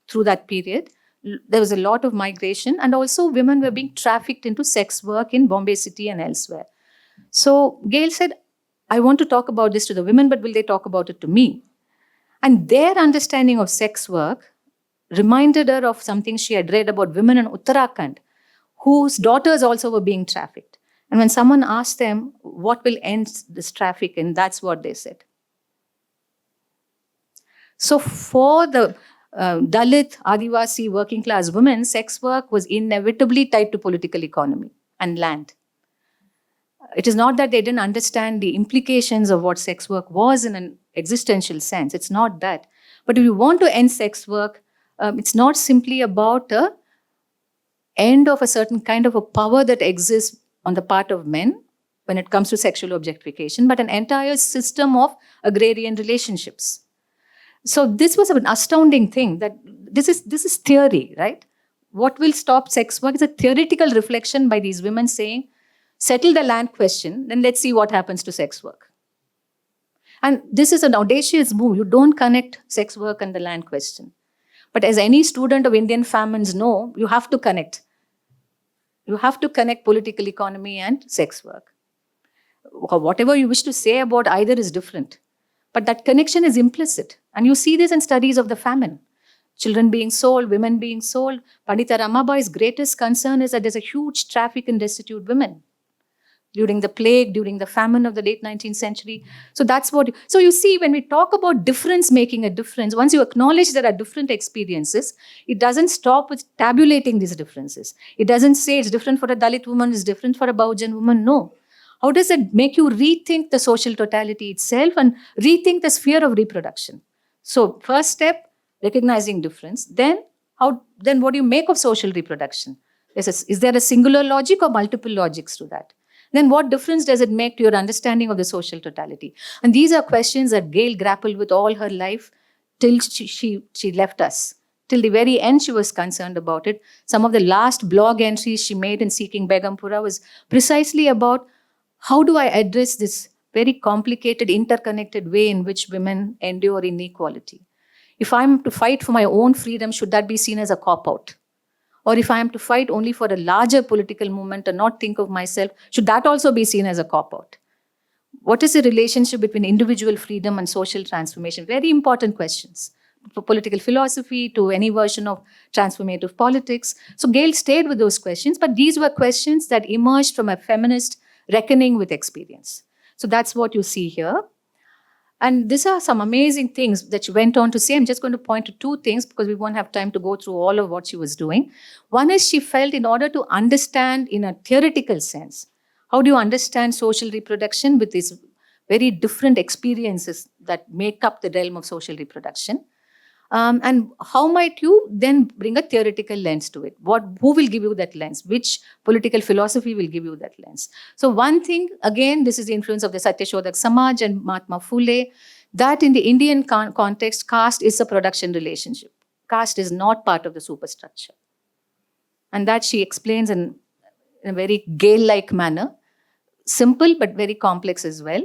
through that period. There was a lot of migration, and also women were being trafficked into sex work in Bombay city and elsewhere. So Gail said, I want to talk about this to the women, but will they talk about it to me? And their understanding of sex work reminded her of something she had read about women in Uttarakhand, whose daughters also were being trafficked. And when someone asked them, what will end this trafficking, that's what they said. So for the Dalit, Adivasi, working class women, sex work was inevitably tied to political economy and land. It is not that they didn't understand the implications of what sex work was in an existential sense. It's not that. But if you want to end sex work, it's not simply about a end of a certain kind of a power that exists on the part of men when it comes to sexual objectification, but an entire system of agrarian relationships. So this was an astounding thing, that this is theory, right? What will stop sex work is a theoretical reflection by these women saying, settle the land question, then let's see what happens to sex work. And this is an audacious move. You don't connect sex work and the land question. But as any student of Indian famines know, you have to connect. You have to connect political economy and sex work. Whatever you wish to say about either is different. But that connection is implicit. And you see this in studies of the famine. Children being sold, women being sold. Pandita Ramabai's greatest concern is that there's a huge traffic in destitute women during the plague, during the famine of the late 19th century. So that's what, so you see, when we talk about difference making a difference, once you acknowledge there are different experiences, it doesn't stop with tabulating these differences. It doesn't say it's different for a Dalit woman, it's different for a Bahujan woman. No. How does it make you rethink the social totality itself and rethink the sphere of reproduction? So first step, recognizing difference. Then what do you make of social reproduction? Is there a singular logic or multiple logics to that? Then what difference does it make to your understanding of the social totality? And these are questions that Gail grappled with all her life till she left us. Till the very end, she was concerned about it. Some of the last blog entries she made in Seeking Begumpura was precisely about how do I address this very complicated, interconnected way in which women endure inequality? If I'm to fight for my own freedom, should that be seen as a cop-out? Or if I am to fight only for a larger political movement and not think of myself, should that also be seen as a cop-out? What is the relationship between individual freedom and social transformation? Very important questions for political philosophy, to any version of transformative politics. So Gail stayed with those questions, but these were questions that emerged from a feminist reckoning with experience. So that's what you see here. And these are some amazing things that she went on to say. I'm just going to point to two things because we won't have time to go through all of what she was doing. One is she felt in order to understand in a theoretical sense, how do you understand social reproduction with these very different experiences that make up the realm of social reproduction? And how might you then bring a theoretical lens to it? Who will give you that lens? Which political philosophy will give you that lens? So one thing, again, this is the influence of the Satyashodak Samaj and Mahatma Phule, that in the Indian context, caste is a production relationship. Caste is not part of the superstructure. And that she explains in a very Gail-like manner, simple but very complex as well,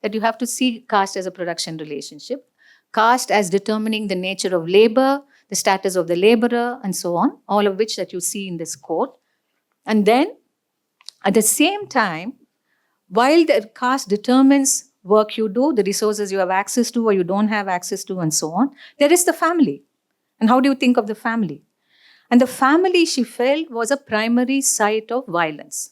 that you have to see caste as a production relationship. Caste as determining the nature of labor, the status of the laborer, and so on, all of which that you see in this quote. And then, at the same time, while the caste determines work you do, the resources you have access to or you don't have access to, and so on, there is the family. And how do you think of the family? And the family, she felt, was a primary site of violence.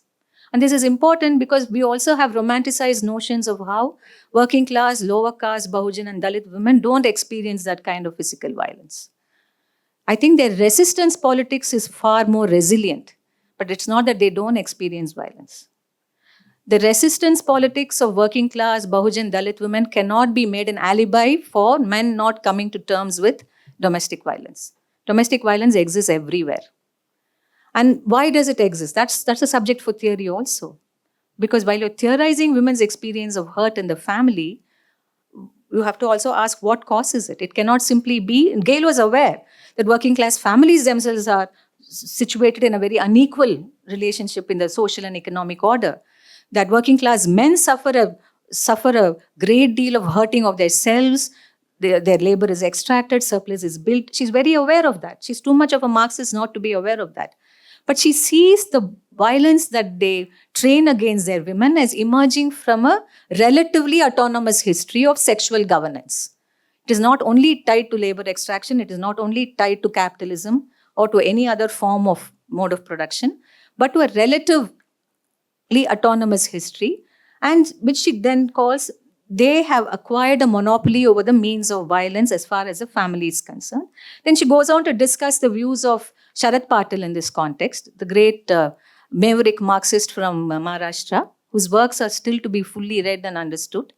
And this is important because we also have romanticized notions of how working class, lower caste, Bahujan and Dalit women don't experience that kind of physical violence. I think their resistance politics is far more resilient, but it's not that they don't experience violence. The resistance politics of working class, Bahujan, Dalit women cannot be made an alibi for men not coming to terms with domestic violence. Domestic violence exists everywhere. And why does it exist? That's a subject for theory also. Because while you're theorizing women's experience of hurt in the family, you have to also ask what causes it. It cannot simply be, Gail was aware that working class families themselves are situated in a very unequal relationship in the social and economic order. That working class men suffer a great deal of hurting of themselves. Their labor is extracted, surplus is built. She's very aware of that. She's too much of a Marxist not to be aware of that. But she sees the violence that they train against their women as emerging from a relatively autonomous history of sexual governance. It is not only tied to labor extraction, it is not only tied to capitalism or to any other form of mode of production, but to a relatively autonomous history, and which she then calls, they have acquired a monopoly over the means of violence as far as the family is concerned. Then she goes on to discuss the views of Sharad Patil in this context, the great maverick Marxist from Maharashtra, whose works are still to be fully read and understood.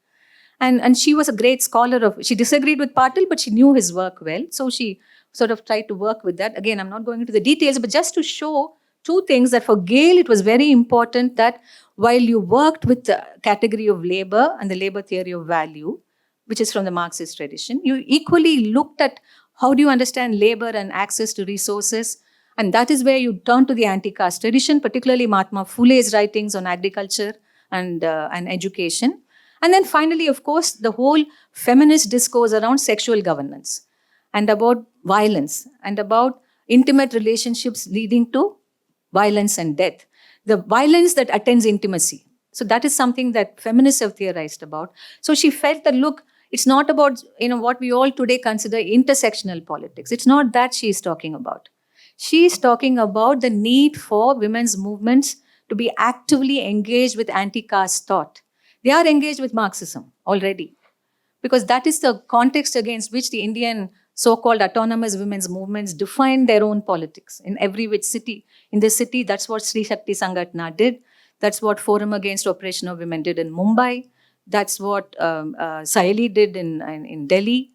And she was a great scholar she disagreed with Patil, but she knew his work well. So she sort of tried to work with that. Again, I'm not going into the details, but just to show two things, that for Gale, it was very important that while you worked with the category of labor and the labor theory of value, which is from the Marxist tradition, you equally looked at how do you understand labor and access to resources. And that is where you turn to the anti-caste tradition, particularly Mahatma Phule's writings on agriculture and education. And then finally, of course, the whole feminist discourse around sexual governance and about violence and about intimate relationships leading to violence and death. The violence that attends intimacy. So that is something that feminists have theorized about. So she felt that, look, it's not about what we all today consider intersectional politics. It's not that she is talking about. She is talking about the need for women's movements to be actively engaged with anti-caste thought. They are engaged with Marxism already, because that is the context against which the Indian so-called autonomous women's movements define their own politics in every which city. In this city, that's what Sri Shakti Sangatna did. That's what Forum Against Oppression of Women did in Mumbai. That's what Sayali did in Delhi.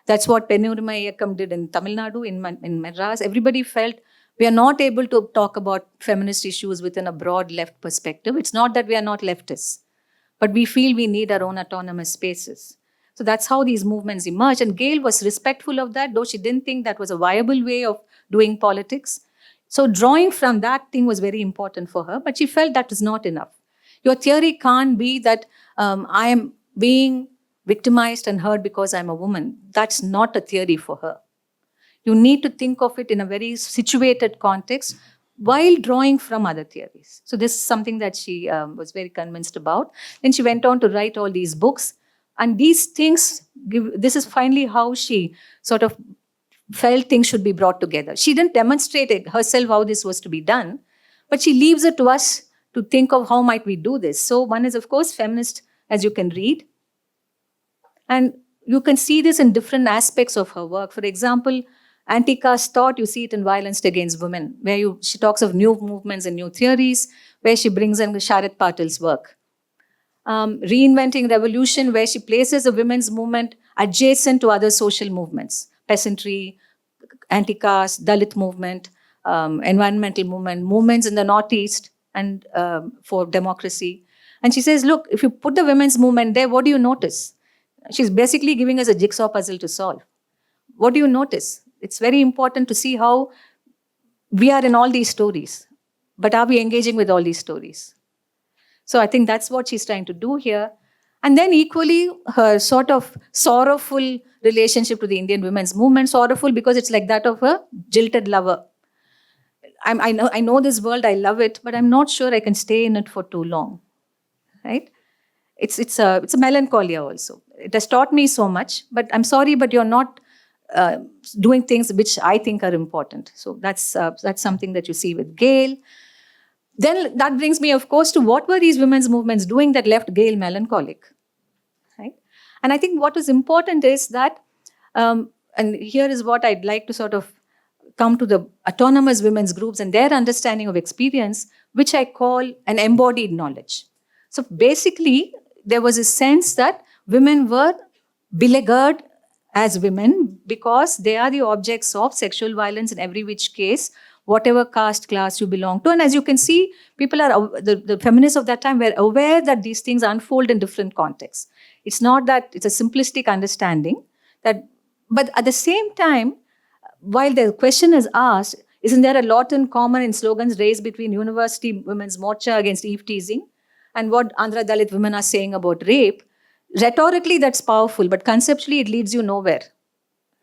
That's what Pennurima Iyakkam did in Tamil Nadu, in Madras. Everybody felt we are not able to talk about feminist issues within a broad left perspective. It's not that we are not leftists, but we feel we need our own autonomous spaces. So that's how these movements emerged. And Gale was respectful of that, though she didn't think that was a viable way of doing politics. So drawing from that thing was very important for her, but she felt that was not enough. Your theory can't be that I am being victimized and hurt because I'm a woman. That's not a theory for her. You need to think of it in a very situated context while drawing from other theories. So this is something that she was very convinced about. Then she went on to write all these books. And these things, this is finally how she sort of felt things should be brought together. She didn't demonstrate it herself how this was to be done, but she leaves it to us to think of how might we do this. So one is, of course, feminist, as you can read. And you can see this in different aspects of her work. For example, anti-caste thought, you see it in Violence Against Women, where she talks of new movements and new theories, where she brings in Sharat Patil's work. Reinventing Revolution, where she places the women's movement adjacent to other social movements, peasantry, anti-caste, Dalit movement, environmental movement, movements in the Northeast and for democracy. And she says, look, if you put the women's movement there, what do you notice? She's basically giving us a jigsaw puzzle to solve. What do you notice? It's very important to see how we are in all these stories, but are we engaging with all these stories? So I think that's what she's trying to do here. And then equally, her sort of sorrowful relationship to the Indian women's movement, sorrowful because it's like that of a jilted lover. I know this world, I love it, but I'm not sure I can stay in it for too long, right? It's a melancholia also. It has taught me so much, but I'm sorry, but you're not doing things which I think are important. So that's something that you see with Gale. Then that brings me, of course, to what were these women's movements doing that left Gale melancholic, right? And I think what was important is that, and here is what I'd like to sort of come to the autonomous women's groups and their understanding of experience, which I call an embodied knowledge. So basically, there was a sense that women were beleaguered as women because they are the objects of sexual violence in every which case, whatever caste, class you belong to. And as you can see, people are, the feminists of that time were aware that these things unfold in different contexts. It's not that it's a simplistic understanding, but at the same time, while the question is asked, isn't there a lot in common in slogans raised between University Women's Morcha against eve teasing and what Andhra Dalit women are saying about rape? Rhetorically, that's powerful, but conceptually, it leads you nowhere,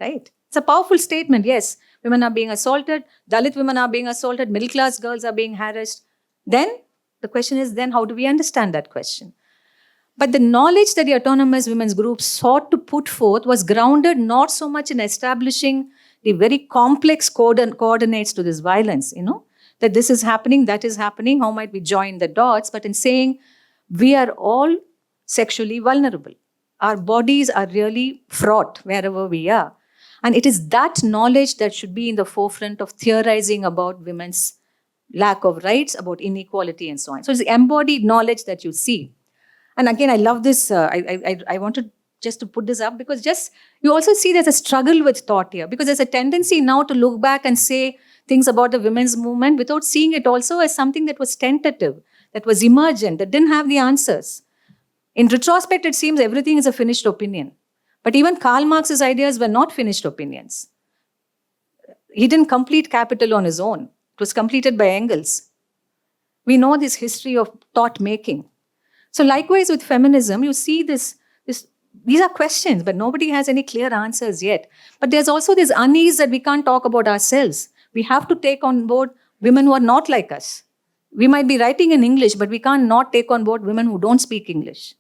right? It's a powerful statement, yes. Women are being assaulted, Dalit women are being assaulted, middle-class girls are being harassed. Then, the question is, then how do we understand that question? But the knowledge that the autonomous women's groups sought to put forth was grounded not so much in establishing the very complex coordinates to this violence, that this is happening, that is happening, how might we join the dots, but in saying we are all sexually vulnerable. Our bodies are really fraught wherever we are. And it is that knowledge that should be in the forefront of theorizing about women's lack of rights, about inequality and so on. So it's the embodied knowledge that you see. And again, I love this. I wanted just to put this up because just you also see there's a struggle with thought here, because there's a tendency now to look back and say things about the women's movement without seeing it also as something that was tentative, that was emergent, that didn't have the answers. In retrospect, it seems everything is a finished opinion. But even Karl Marx's ideas were not finished opinions. He didn't complete Capital on his own. It was completed by Engels. We know this history of thought making. So likewise with feminism, you see these are questions, but nobody has any clear answers yet. But there's also this unease that we can't talk about ourselves. We have to take on board women who are not like us. We might be writing in English, but we can't not take on board women who don't speak English.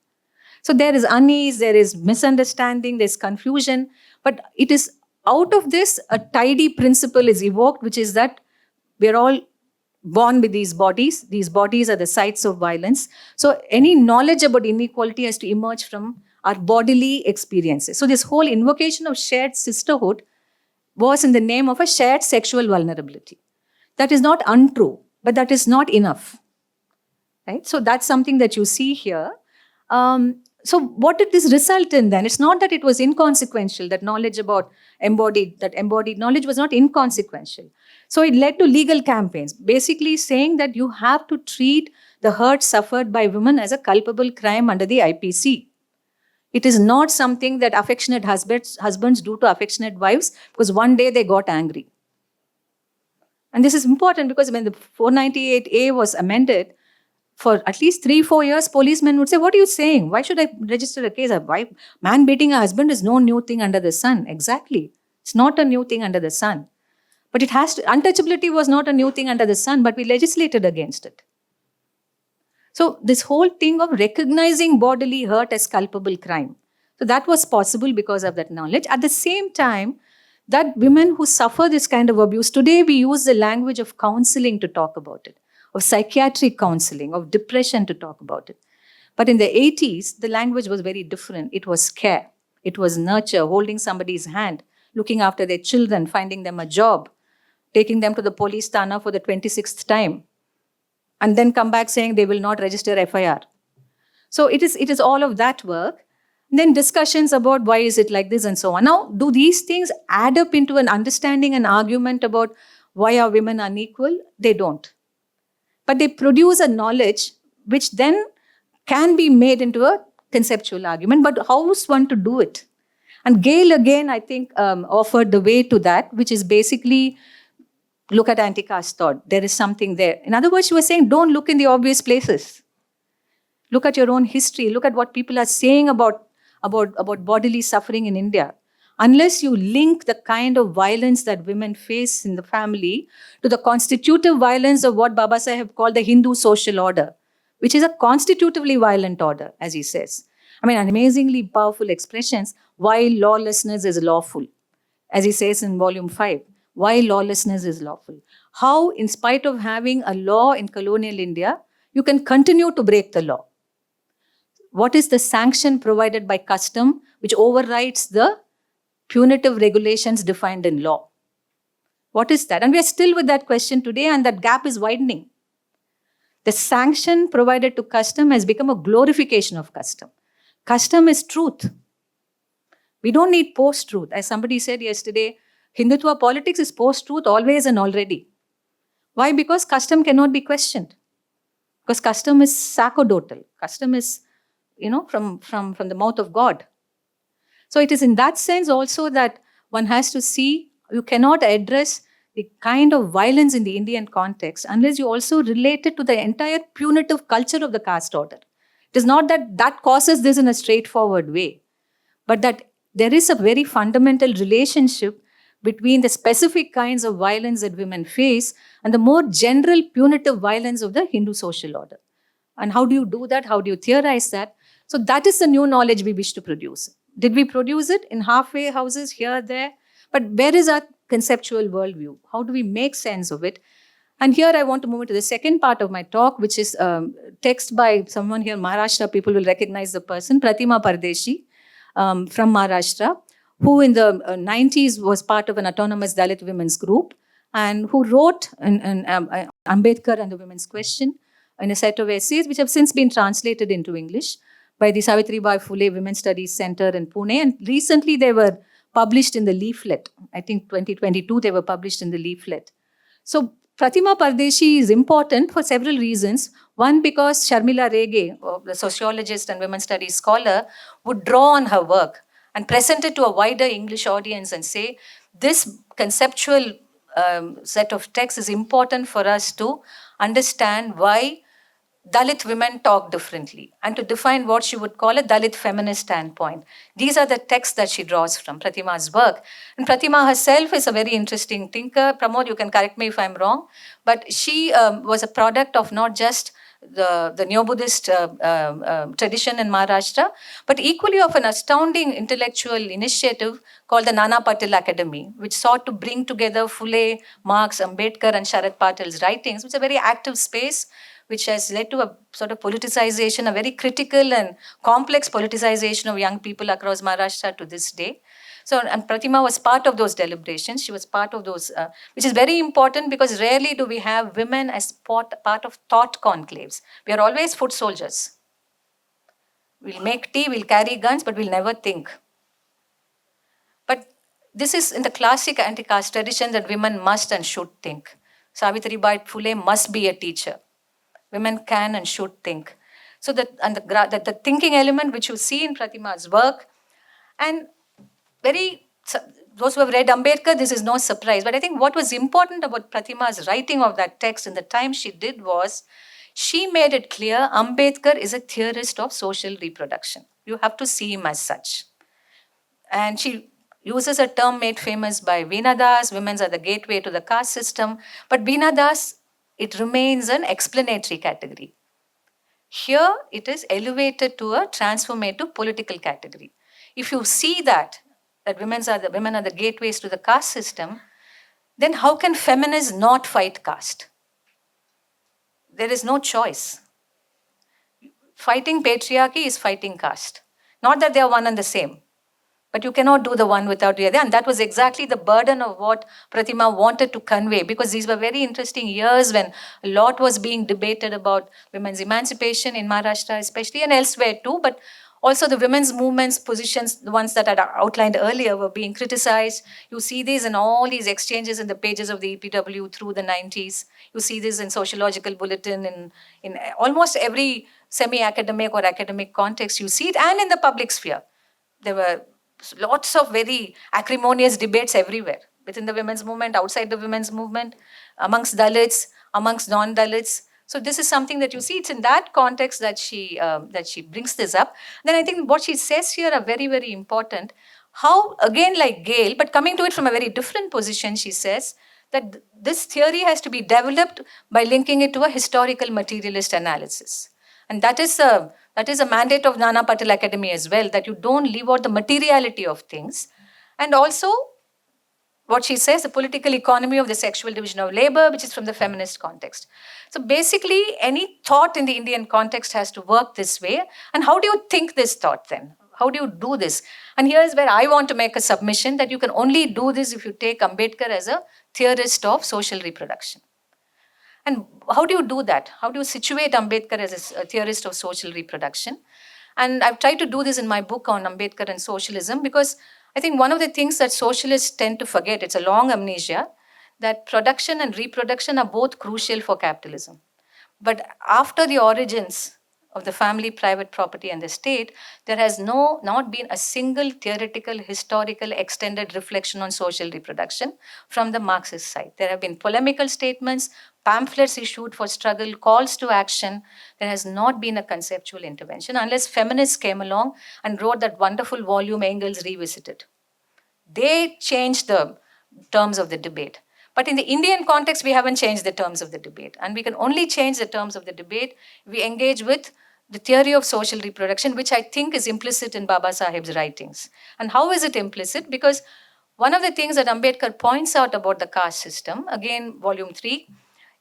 So there is unease, there is misunderstanding, there's confusion. But it is out of this, a tidy principle is evoked, which is that we're all born with these bodies. These bodies are the sites of violence. So any knowledge about inequality has to emerge from our bodily experiences. So this whole invocation of shared sisterhood was in the name of a shared sexual vulnerability. That is not untrue, but that is not enough. Right? So that's something that you see here. So what did this result in then? It's not that it was inconsequential, that knowledge about embodied knowledge was not inconsequential. So it led to legal campaigns, basically saying that you have to treat the hurt suffered by women as a culpable crime under the IPC. It is not something that affectionate husbands do to affectionate wives because one day they got angry. And this is important because when the 498A was amended, for at least 3-4 years, policemen would say, what are you saying? Why should I register a case? Why man beating a husband is no new thing under the sun. Exactly. It's not a new thing under the sun. But it has to, untouchability was not a new thing under the sun, but we legislated against it. So this whole thing of recognizing bodily hurt as culpable crime. So that was possible because of that knowledge. At the same time, that women who suffer this kind of abuse, today we use the language of counseling to talk about it, of psychiatric counseling, of depression to talk about it. But in the 80s, the language was very different. It was care. It was nurture, holding somebody's hand, looking after their children, finding them a job, taking them to the police thana for the 26th time, and then come back saying they will not register FIR. So it is all of that work. And then discussions about why is it like this and so on. Now, do these things add up into an understanding and argument about why are women unequal? They don't. But they produce a knowledge which then can be made into a conceptual argument. But how is one to do it? And Gale, again, I think, offered the way to that, which is basically look at anti-caste thought. There is something there. In other words, she was saying, don't look in the obvious places. Look at your own history. Look at what people are saying about bodily suffering in India. Unless you link the kind of violence that women face in the family to the constitutive violence of what Baba Saheb called the Hindu social order, which is a constitutively violent order, as he says. I mean, amazingly powerful expressions, while lawlessness is lawful, as he says in volume 5, why lawlessness is lawful. How, in spite of having a law in colonial India, you can continue to break the law. What is the sanction provided by custom which overrides the punitive regulations defined in law? What is that? And we are still with that question today, and that gap is widening. The sanction provided to custom has become a glorification of custom. Custom is truth. We don't need post-truth. As somebody said yesterday, Hindutva politics is post-truth always and already. Why? Because custom cannot be questioned. Because custom is sacerdotal. Custom is, from the mouth of God. So it is in that sense also that one has to see, you cannot address the kind of violence in the Indian context unless you also relate it to the entire punitive culture of the caste order. It is not that causes this in a straightforward way, but that there is a very fundamental relationship between the specific kinds of violence that women face and the more general punitive violence of the Hindu social order. And how do you do that? How do you theorize that? So that is the new knowledge we wish to produce. Did we produce it in halfway houses here, there? But where is our conceptual worldview? How do we make sense of it? And here I want to move into the second part of my talk, which is text by someone here in Maharashtra. People will recognize the person, Pratima Pardeshi from Maharashtra, who in the 90s was part of an autonomous Dalit women's group and who wrote Ambedkar and the Women's Question in a set of essays which have since been translated into English. by the Savitribai Phule Women's Studies Center in Pune. And recently they were published in the leaflet. I think 2022 they were published in the leaflet. So Pratima Pardeshi is important for several reasons. One, because Sharmila Rege, the sociologist and women's studies scholar, would draw on her work and present it to a wider English audience and say, this conceptual set of texts is important for us to understand why Dalit women talk differently, and to define what she would call a Dalit feminist standpoint. These are the texts that she draws from Pratima's work. And Pratima herself is a very interesting thinker. Pramod, you can correct me if I'm wrong, but she was a product of not just the Neo-Buddhist tradition in Maharashtra, but equally of an astounding intellectual initiative called the Nana Patil Academy, which sought to bring together Phule, Marx, Ambedkar, and Sharad Patil's writings, which is a very active space, which has led to a sort of politicization, a very critical and complex politicization of young people across Maharashtra to this day. So, and Pratima was part of those deliberations. She was part of those, which is very important because rarely do we have women as part of thought conclaves. We are always foot soldiers. We'll make tea, we'll carry guns, but we'll never think. But this is in the classic anti-caste tradition that women must and should think. Savitribai Phule must be a teacher. Women can and should think. So the thinking element which you see in Pratima's work, and those who have read Ambedkar, this is no surprise. But I think what was important about Pratima's writing of that text in the time she did was, she made it clear Ambedkar is a theorist of social reproduction. You have to see him as such. And she uses a term made famous by Veena Das, women are the gateway to the caste system. But Veena Das, it remains an explanatory category. Here, it is elevated to a transformative political category. If you see that women are the gateways to the caste system, then how can feminists not fight caste? There is no choice. Fighting patriarchy is fighting caste. Not that they are one and the same, but you cannot do the one without the other. And that was exactly the burden of what Pratima wanted to convey, because these were very interesting years when a lot was being debated about women's emancipation in Maharashtra especially, and elsewhere too. But also the women's movement's positions, the ones that I outlined earlier, were being criticized. You see these in all these exchanges in the pages of the EPW through the 90s. You see this in Sociological Bulletin, in almost every semi-academic or academic context. You see it, and in the public sphere. There were lots of very acrimonious debates everywhere, within the women's movement, outside the women's movement, amongst Dalits, amongst non-Dalits. So this is something that you see. It's in that context that she brings this up. Then I think what she says here are very, very important. How, again, like Gale, but coming to it from a very different position, she says that this theory has to be developed by linking it to a historical materialist analysis. And that is a mandate of Nana Patil Academy as well, that you don't leave out the materiality of things. And also, what she says, the political economy of the sexual division of labor, which is from the feminist context. So basically, any thought in the Indian context has to work this way. And how do you think this thought then? How do you do this? And here's where I want to make a submission, that you can only do this if you take Ambedkar as a theorist of social reproduction. And how do you do that? How do you situate Ambedkar as a theorist of social reproduction? And I've tried to do this in my book on Ambedkar and socialism, because I think one of the things that socialists tend to forget, it's a long amnesia, that production and reproduction are both crucial for capitalism. But after the origins of the family, private property, and the state, there has not been a single theoretical, historical, extended reflection on social reproduction from the Marxist side. There have been polemical statements, pamphlets issued for struggle, calls to action. There has not been a conceptual intervention unless feminists came along and wrote that wonderful volume Engels Revisited. They changed the terms of the debate. But in the Indian context, we haven't changed the terms of the debate. And we can only change the terms of the debate if we engage with the theory of social reproduction, which I think is implicit in Baba Saheb's writings. And how is it implicit? Because one of the things that Ambedkar points out about the caste system, again, volume 3,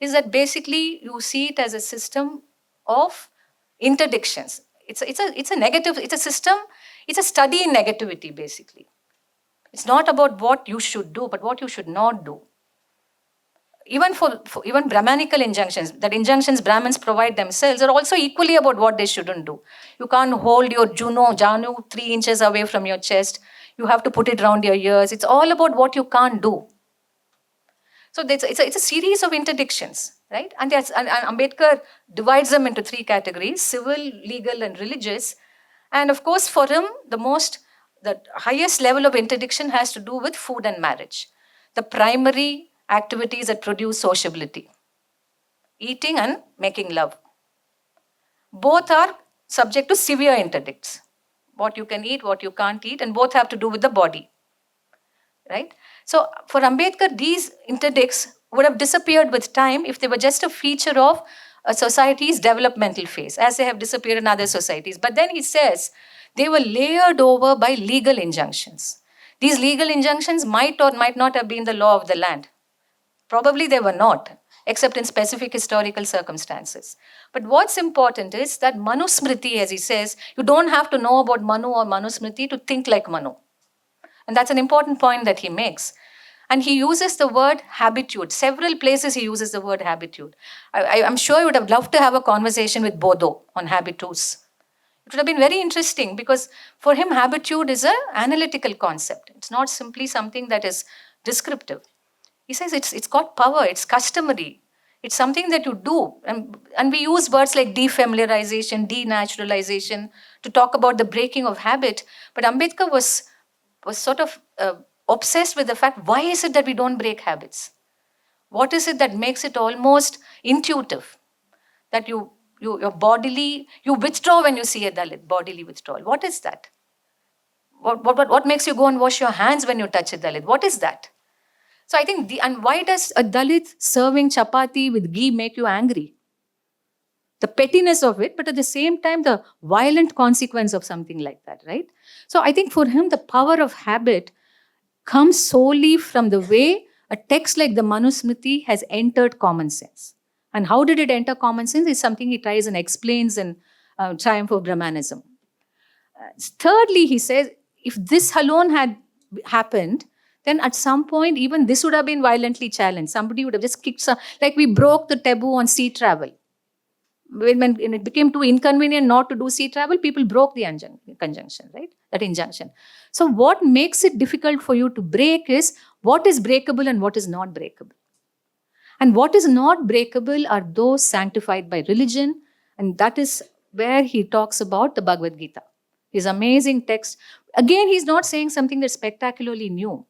is that basically you see it as a system of interdictions. It's a negative, it's a system, it's a study in negativity, basically. It's not about what you should do, but what you should not do. even for even Brahmanical injunctions, that injunctions Brahmins provide themselves are also equally about what they shouldn't do. You can't hold your Janu 3 inches away from your chest. You have to put it around your ears. It's all about what you can't do. So it's a series of interdictions, right? And Ambedkar divides them into 3 categories: civil, legal, and religious. And of course, for him, the highest level of interdiction has to do with food and marriage, the primary activities that produce sociability, eating and making love. Both are subject to severe interdicts: what you can eat, what you can't eat, and both have to do with the body, right? So for Ambedkar, these interdicts would have disappeared with time if they were just a feature of a society's developmental phase, as they have disappeared in other societies. But then he says they were layered over by legal injunctions. These legal injunctions might or might not have been the law of the land. Probably they were not, except in specific historical circumstances. But what's important is that Manusmriti, as he says, you don't have to know about Manu or Manusmriti to think like Manu. And that's an important point that he makes. And he uses the word habitude. Several places he uses the word habitude. I'm sure you would have loved to have a conversation with Bodo on habitus. It would have been very interesting because for him, habitude is an analytical concept. It's not simply something that is descriptive. He says it's got power, it's customary. It's something that you do. And we use words like defamiliarization, denaturalization to talk about the breaking of habit. But Ambedkar was sort of obsessed with the fact, why is it that we don't break habits? What is it that makes it almost intuitive? That you withdraw when you see a Dalit, bodily withdrawal. What is that? What makes you go and wash your hands when you touch a Dalit? What is that? So I think, and why does a Dalit serving chapati with ghee make you angry? The pettiness of it, but at the same time, the violent consequence of something like that, right? So I think for him, the power of habit comes solely from the way a text like the Manusmriti has entered common sense. And how did it enter common sense is something he tries and explains in Triumph of Brahmanism. Thirdly, he says, if this alone had happened, then at some point, even this would have been violently challenged. Somebody would have just kicked some, like we broke the taboo on sea travel. When it became too inconvenient not to do sea travel, people broke the conjunction, right? That injunction. So what makes it difficult for you to break is what is breakable and what is not breakable. And what is not breakable are those sanctified by religion. And that is where he talks about the Bhagavad Gita. His amazing text. Again, he's not saying something that's spectacularly new.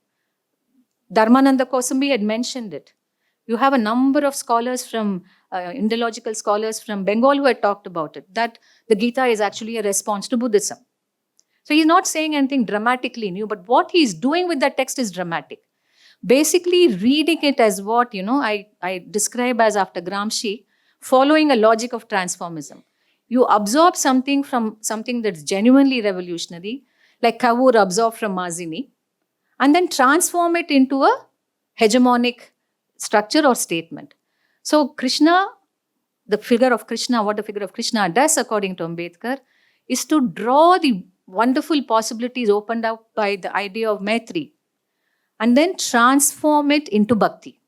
Dharmananda Kosambi had mentioned it. You have a number of scholars from, Indological scholars from Bengal who had talked about it, that the Gita is actually a response to Buddhism. So he's not saying anything dramatically new, but what he's doing with that text is dramatic. Basically reading it as what, I describe as after Gramsci, following a logic of transformism. You absorb something from something that's genuinely revolutionary, like Kavur absorbed from Mazini, and then transform it into a hegemonic structure or statement. So Krishna, the figure of Krishna, what the figure of Krishna does according to Ambedkar, is to draw the wonderful possibilities opened up by the idea of Maitri and then transform it into bhakti,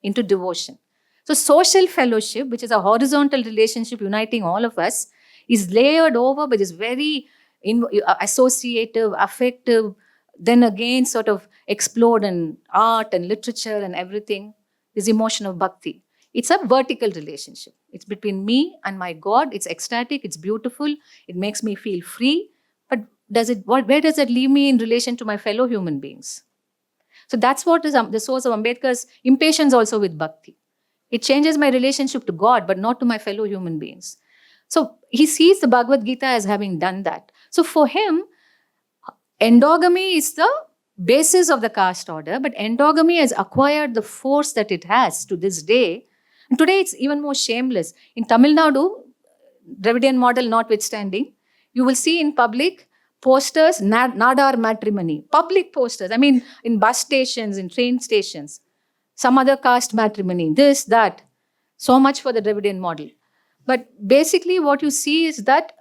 into devotion. So social fellowship, which is a horizontal relationship uniting all of us, is layered over by this very associative, affective, then again sort of explode in art and literature and everything, this emotion of bhakti. It's a vertical relationship. It's between me and my God. It's ecstatic, it's beautiful, it makes me feel free. But where does it leave me in relation to my fellow human beings? So that's what is the source of Ambedkar's impatience also with bhakti. It changes my relationship to God, but not to my fellow human beings. So he sees the Bhagavad Gita as having done that. So for him, endogamy is the basis of the caste order, but endogamy has acquired the force that it has to this day. And today it's even more shameless. In Tamil Nadu, Dravidian model notwithstanding, you will see in public posters, Nadar matrimony, public posters. I mean, in bus stations, in train stations, some other caste matrimony, this, that. So much for the Dravidian model. But basically what you see is that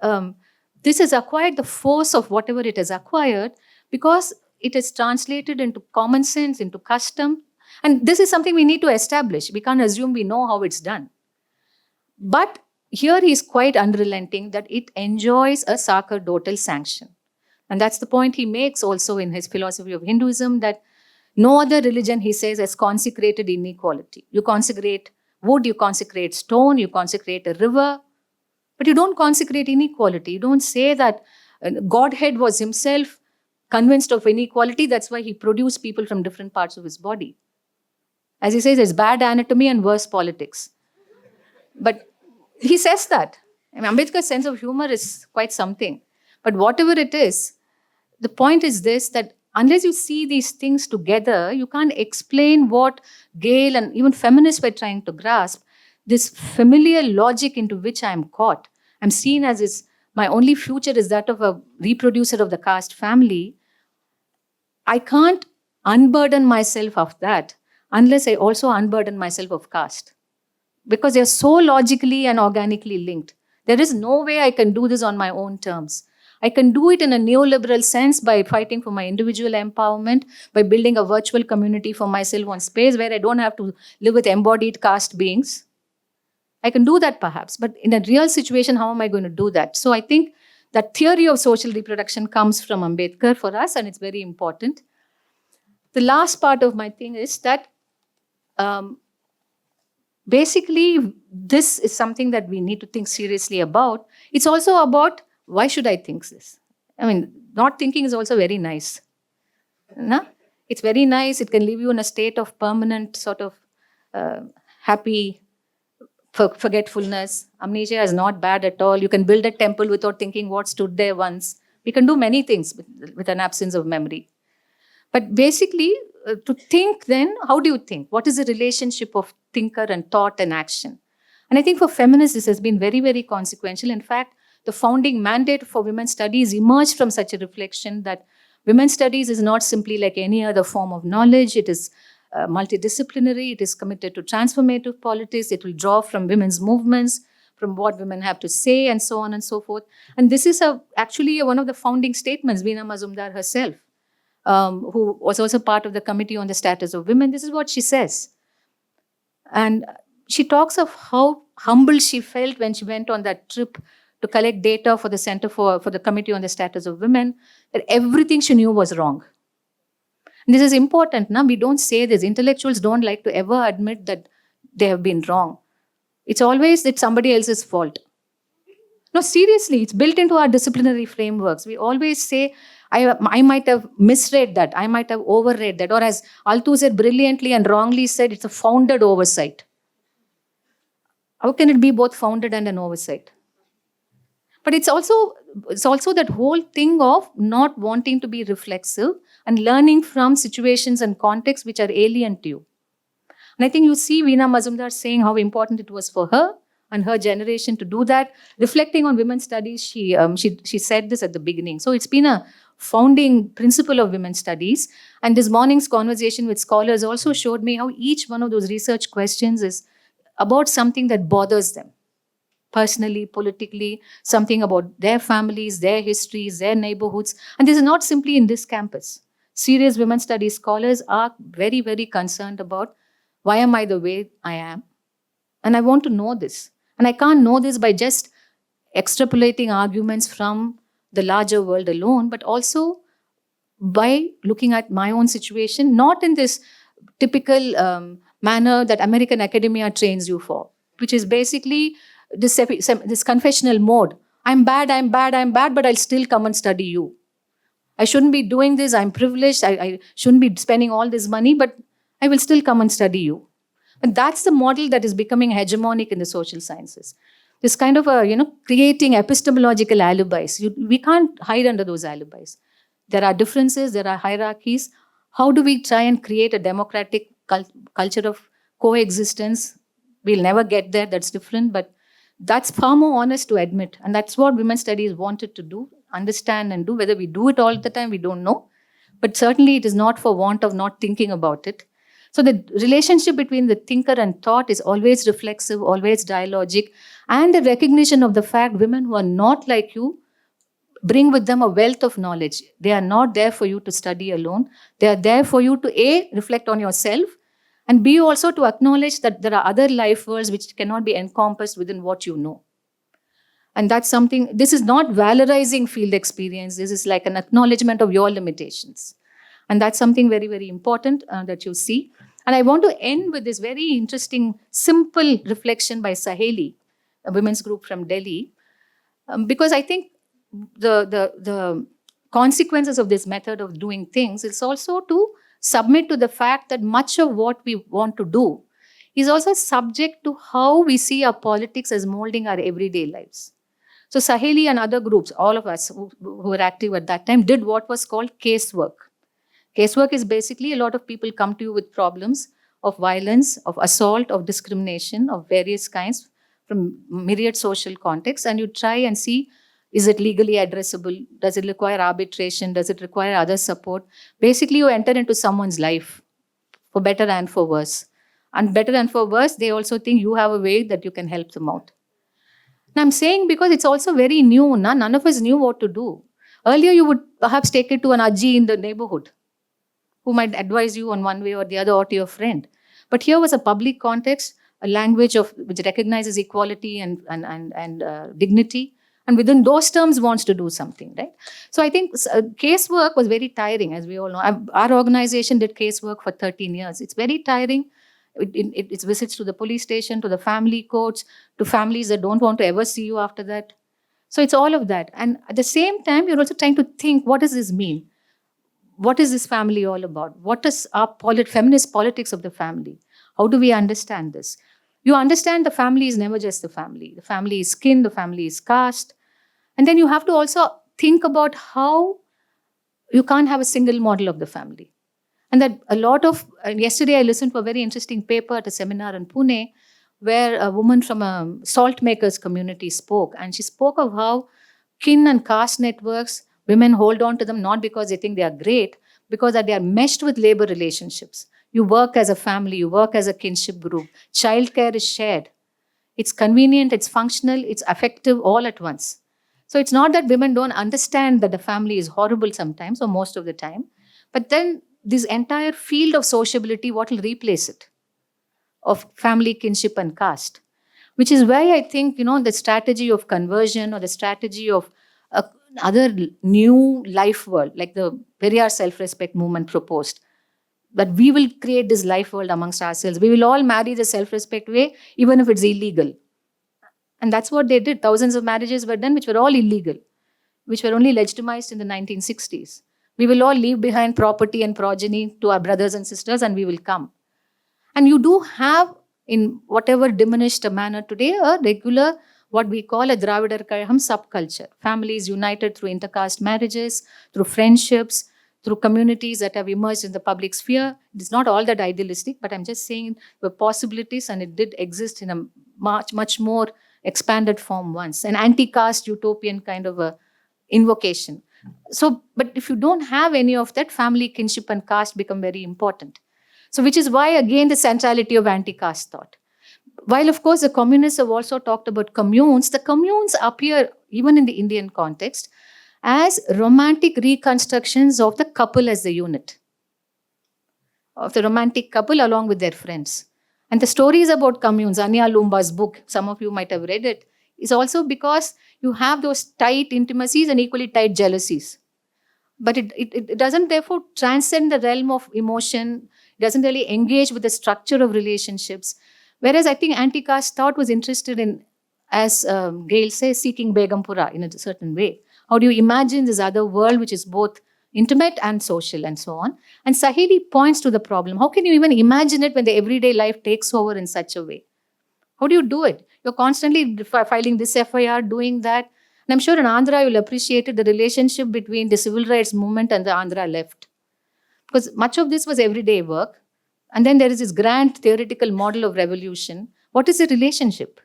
this has acquired the force of whatever it has acquired because it is translated into common sense, into custom. And this is something we need to establish. We can't assume we know how it's done. But here he is quite unrelenting that it enjoys a sacerdotal sanction. And that's the point he makes also in his philosophy of Hinduism, that no other religion, he says, has consecrated inequality. You consecrate wood, you consecrate stone, you consecrate a river, but you don't consecrate inequality. You don't say that Godhead was himself convinced of inequality. That's why he produced people from different parts of his body. As he says, there's bad anatomy and worse politics. But he says that. I mean, Ambedkar's sense of humor is quite something. But whatever it is, the point is this, that unless you see these things together, you can't explain what Gale and even feminists were trying to grasp, this familiar logic into which I am caught. I'm seen as my only future is that of a reproducer of the caste family. I can't unburden myself of that unless I also unburden myself of caste. Because they're so logically and organically linked. There is no way I can do this on my own terms. I can do it in a neoliberal sense by fighting for my individual empowerment, by building a virtual community for myself on space where I don't have to live with embodied caste beings. I can do that perhaps, but in a real situation, how am I going to do that? So I think that theory of social reproduction comes from Ambedkar for us, and it's very important. The last part of my thing is that basically, this is something that we need to think seriously about. It's also about, why should I think this? I mean, not thinking is also very nice. No? It's very nice. It can leave you in a state of permanent sort of happy forgetfulness. Amnesia is not bad at all. You can build a temple without thinking what stood there once. We can do many things with an absence of memory. But basically, to think then, how do you think? What is the relationship of thinker and thought and action? And I think for feminists, this has been very, very consequential. In fact, the founding mandate for women's studies emerged from such a reflection that women's studies is not simply like any other form of knowledge. It is multidisciplinary. It is committed to transformative politics. It will draw from women's movements, from what women have to say, and so on and so forth. And this is actually one of the founding statements, Veena Mazumdar herself, who was also part of the Committee on the Status of Women. This is what she says. And she talks of how humble she felt when she went on that trip to collect data for the Center for the Committee on the Status of Women, that everything she knew was wrong. And this is important. Now, we don't say this. Intellectuals don't like to ever admit that they have been wrong. It's always that somebody else's fault. No, seriously, it's built into our disciplinary frameworks. We always say, I might have misread that. I might have overread that. Or as Althusser brilliantly and wrongly said, it's a founded oversight. How can it be both founded and an oversight? But it's also that whole thing of not wanting to be reflexive and learning from situations and contexts which are alien to you. And I think you see Veena Mazumdar saying how important it was for her and her generation to do that. Reflecting on women's studies, she said this at the beginning. So it's been a founding principle of women's studies. And this morning's conversation with scholars also showed me how each one of those research questions is about something that bothers them. Personally, politically, something about their families, their histories, their neighborhoods. And this is not simply in this campus. Serious women's studies scholars are very, very concerned about, why am I the way I am? And I want to know this. And I can't know this by just extrapolating arguments from the larger world alone, but also by looking at my own situation, not in this typical manner that American academia trains you for, which is basically this confessional mode. I'm bad, but I'll still come and study you. I shouldn't be doing this. I'm privileged. I shouldn't be spending all this money, but I will still come and study you. And that's the model that is becoming hegemonic in the social sciences. This kind of creating epistemological alibis. We can't hide under those alibis. There are differences, there are hierarchies. How do we try and create a democratic culture of coexistence? We'll never get there, that's different, but that's far more honest to admit. And that's what women's studies wanted to do, understand and do. Whether we do it all the time, we don't know. But certainly it is not for want of not thinking about it. So the relationship between the thinker and thought is always reflexive, always dialogic, and the recognition of the fact women who are not like you bring with them a wealth of knowledge. They are not there for you to study alone. They are there for you to reflect on yourself And B, also to acknowledge that there are other life worlds which cannot be encompassed within what you know. And that's something, this is not valorizing field experience. This is like an acknowledgement of your limitations. And that's something very, very important that you see. And I want to end with this very interesting, simple reflection by Saheli, a women's group from Delhi, because I think the consequences of this method of doing things is also to submit to the fact that much of what we want to do is also subject to how we see our politics as molding our everyday lives. So Saheli and other groups, all of us who were active at that time, did what was called casework. Casework is basically a lot of people come to you with problems of violence, of assault, of discrimination, of various kinds from myriad social contexts, and you try and see, is it legally addressable? Does it require arbitration? Does it require other support? Basically, you enter into someone's life, for better and for worse. And better and for worse, they also think you have a way that you can help them out. And I'm saying because it's also very new. None of us knew what to do. Earlier, you would perhaps take it to an Ajji in the neighborhood who might advise you on one way or the other, or to your friend. But here was a public context, a language which recognizes equality and dignity, and within those terms wants to do something, right? So I think casework was very tiring, as we all know. Our organization did casework for 13 years. It's very tiring. It's visits to the police station, to the family courts, to families that don't want to ever see you after that. So it's all of that. And at the same time, you're also trying to think, what does this mean? What is this family all about? What is our feminist politics of the family? How do we understand this? You understand the family is never just the family. The family is kin, the family is caste. And then you have to also think about how you can't have a single model of the family. And that a lot of, yesterday I listened to a very interesting paper at a seminar in Pune, where a woman from a salt makers community spoke. And she spoke of how kin and caste networks, women hold on to them not because they think they are great, because that they are meshed with labor relationships. You work as a family, you work as a kinship group. Childcare is shared. It's convenient, it's functional, it's effective all at once. So it's not that women don't understand that the family is horrible sometimes or most of the time, but then this entire field of sociability, what will replace it? Of family, kinship and caste. Which is why I think, the strategy of conversion or the strategy of other new life world, like the Periyar self-respect movement proposed, that we will create this life world amongst ourselves. We will all marry the self-respect way, even if it's illegal. And that's what they did. Thousands of marriages were done, which were all illegal, which were only legitimized in the 1960s. We will all leave behind property and progeny to our brothers and sisters, and we will come. And you do have, in whatever diminished a manner today, a regular, what we call a Dravidar Kazhagam subculture. Families united through intercaste marriages, through friendships, through communities that have emerged in the public sphere. It's not all that idealistic, but I'm just saying the possibilities, and it did exist in a much, much more expanded form once. An anti-caste utopian kind of a invocation. So, but if you don't have any of that, family, kinship and caste become very important. So which is why, again, the centrality of anti-caste thought. While, of course, the communists have also talked about communes, the communes appear, even in the Indian context, as romantic reconstructions of the couple as the unit, of the romantic couple along with their friends. And the stories about communes, Anya Lumba's book, some of you might have read it, is also because you have those tight intimacies and equally tight jealousies. But it doesn't therefore transcend the realm of emotion, it doesn't really engage with the structure of relationships. Whereas I think anti-caste thought was interested in, as Gail says, seeking Begumpura in a certain way. How do you imagine this other world which is both intimate and social and so on? And Saheli points to the problem. How can you even imagine it when the everyday life takes over in such a way? How do you do it? You're constantly filing this FIR, doing that. And I'm sure in Andhra you'll appreciate the relationship between the civil rights movement and the Andhra left. Because much of this was everyday work. And then there is this grand theoretical model of revolution. What is the relationship?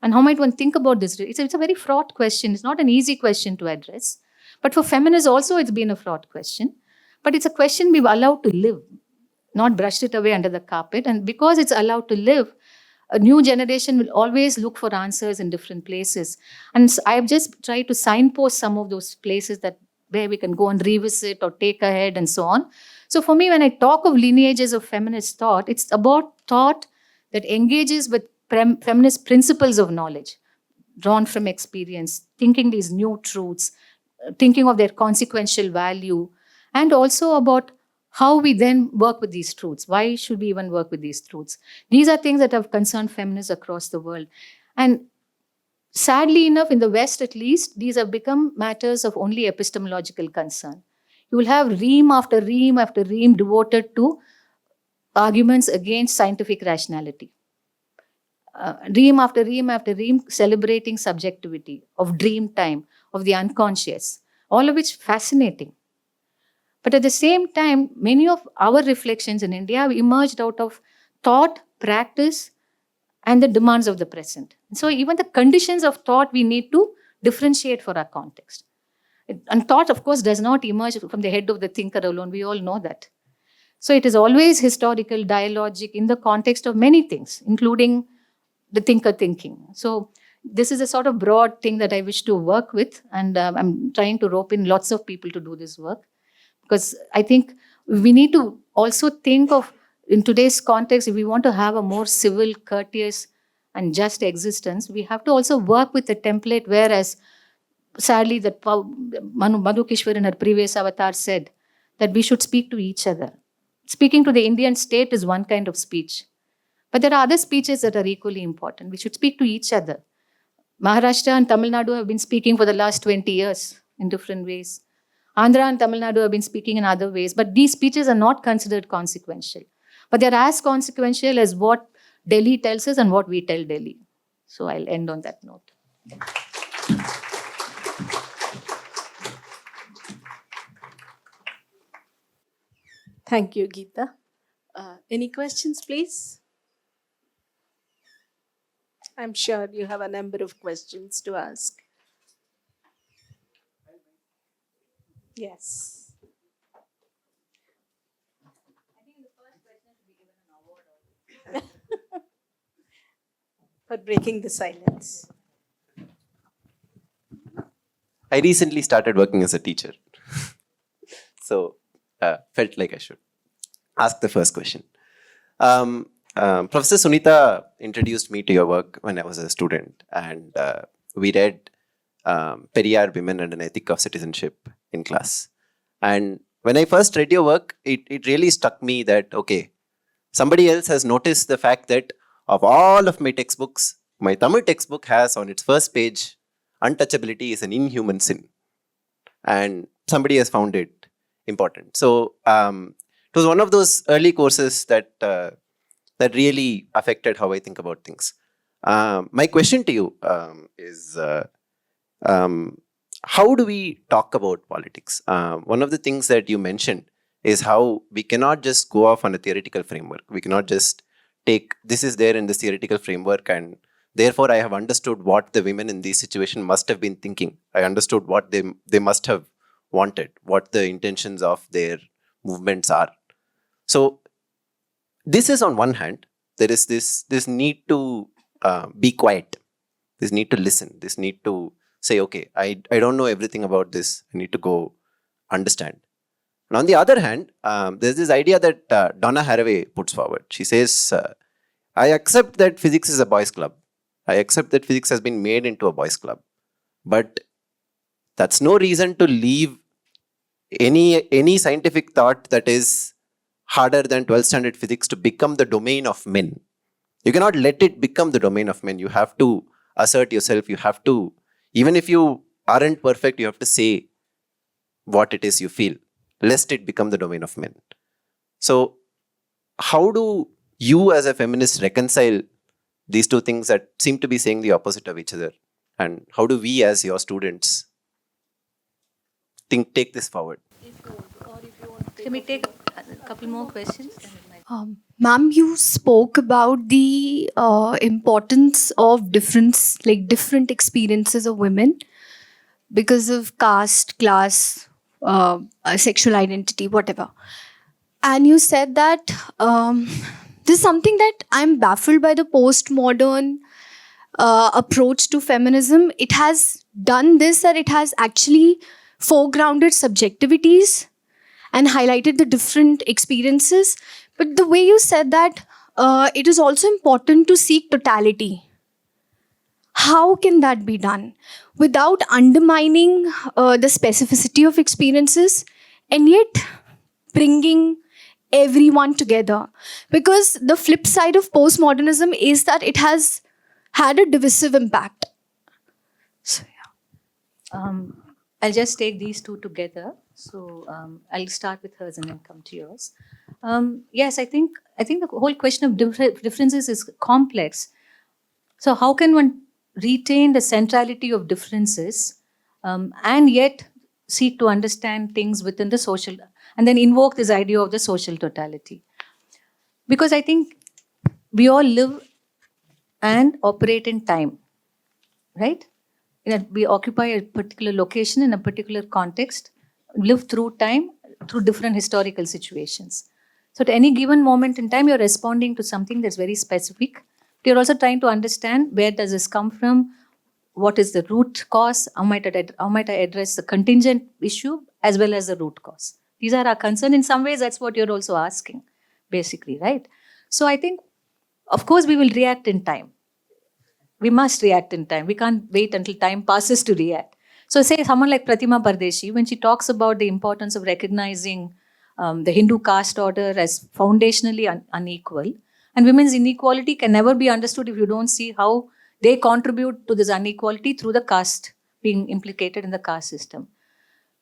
And how might one think about this? It's a very fraught question. It's not an easy question to address. But for feminists also, it's been a fraught question. But it's a question we've allowed to live, not brushed it away under the carpet. And because it's allowed to live, a new generation will always look for answers in different places. And so I've just tried to signpost some of those places that where we can go and revisit or take ahead and so on. So for me, when I talk of lineages of feminist thought, it's about thought that engages with feminist principles of knowledge, drawn from experience, thinking these new truths, thinking of their consequential value, and also about how we then work with these truths. Why should we even work with these truths? These are things that have concerned feminists across the world. And sadly enough, in the West at least, these have become matters of only epistemological concern. You will have ream after ream after ream devoted to arguments against scientific rationality. Ream after ream after ream celebrating subjectivity, of dream time, of the unconscious, all of which fascinating. But at the same time, many of our reflections in India have emerged out of thought, practice, and the demands of the present. So even the conditions of thought we need to differentiate for our context. And thought, of course, does not emerge from the head of the thinker alone. We all know that. So it is always historical, dialogic in the context of many things, including the thinker thinking. So this is a sort of broad thing that I wish to work with. And I'm trying to rope in lots of people to do this work. Because I think we need to also think of, in today's context, if we want to have a more civil, courteous, and just existence, we have to also work with a template, whereas sadly that Madhu Kishwar in her previous avatar said that we should speak to each other. Speaking to the Indian state is one kind of speech. But there are other speeches that are equally important. We should speak to each other. Maharashtra and Tamil Nadu have been speaking for the last 20 years in different ways. Andhra and Tamil Nadu have been speaking in other ways, but these speeches are not considered consequential. But they're as consequential as what Delhi tells us and what we tell Delhi. So I'll end on that note. Thank you, Geetha. Any questions, please? I'm sure you have a number of questions to ask. Yes. I think the first question should be given an award for breaking the silence. I recently started working as a teacher. So felt like I should ask the first question. Professor Suneetha introduced me to your work when I was a student, and we read Periyar Women and an Ethic of Citizenship in class. And when I first read your work, it really struck me that, okay, somebody else has noticed the fact that of all of my textbooks, my Tamil textbook has on its first page, untouchability is an inhuman sin. And somebody has found it important. So it was one of those early courses that that really affected how I think about things. My question to you is, how do we talk about politics? One of the things that you mentioned is how we cannot just go off on a theoretical framework. We cannot just take, this is there in this theoretical framework, and therefore I have understood what the women in this situation must have been thinking. I understood what they must have wanted, what the intentions of their movements are. So this is on one hand, there is this need to be quiet, this need to listen, this need to say, okay, I don't know everything about this, I need to go understand. And on the other hand, there's this idea that Donna Haraway puts forward. She says, I accept that physics is a boys' club. I accept that physics has been made into a boys' club. But that's no reason to leave any scientific thought that is harder than 12th standard physics to become the domain of men. You cannot let it become the domain of men. You have to assert yourself. You have to, even if you aren't perfect, you have to say what it is you feel, lest it become the domain of men. So how do you as a feminist reconcile these two things that seem to be saying the opposite of each other? And how do we as your students take this forward? Can we take a couple more questions? Ma'am, you spoke about the importance of different experiences of women because of caste, class, sexual identity, whatever. And you said that this is something that I'm baffled by the postmodern approach to feminism. It has done this, that it has actually foregrounded subjectivities and highlighted the different experiences. But the way you said that it is also important to seek totality. How can that be done without undermining the specificity of experiences and yet bringing everyone together? Because the flip side of postmodernism is that it has had a divisive impact. So, I'll just take these two together. So I'll start with hers and then come to yours. Yes, I think the whole question of differences is complex. So how can one retain the centrality of differences and yet seek to understand things within the social, and then invoke this idea of the social totality? Because I think we all live and operate in time, right? We occupy a particular location in a particular context, live through time, through different historical situations. So at any given moment in time, you're responding to something that's very specific. You're also trying to understand where does this come from, what is the root cause, how might I address the contingent issue as well as the root cause. These are our concerns. In some ways, that's what you're also asking, basically, right? So I think, of course, we will react in time. We must react in time. We can't wait until time passes to react. So say someone like Pratima Pardeshi, when she talks about the importance of recognizing the Hindu caste order as foundationally unequal, and women's inequality can never be understood if you don't see how they contribute to this inequality through the caste being implicated in the caste system.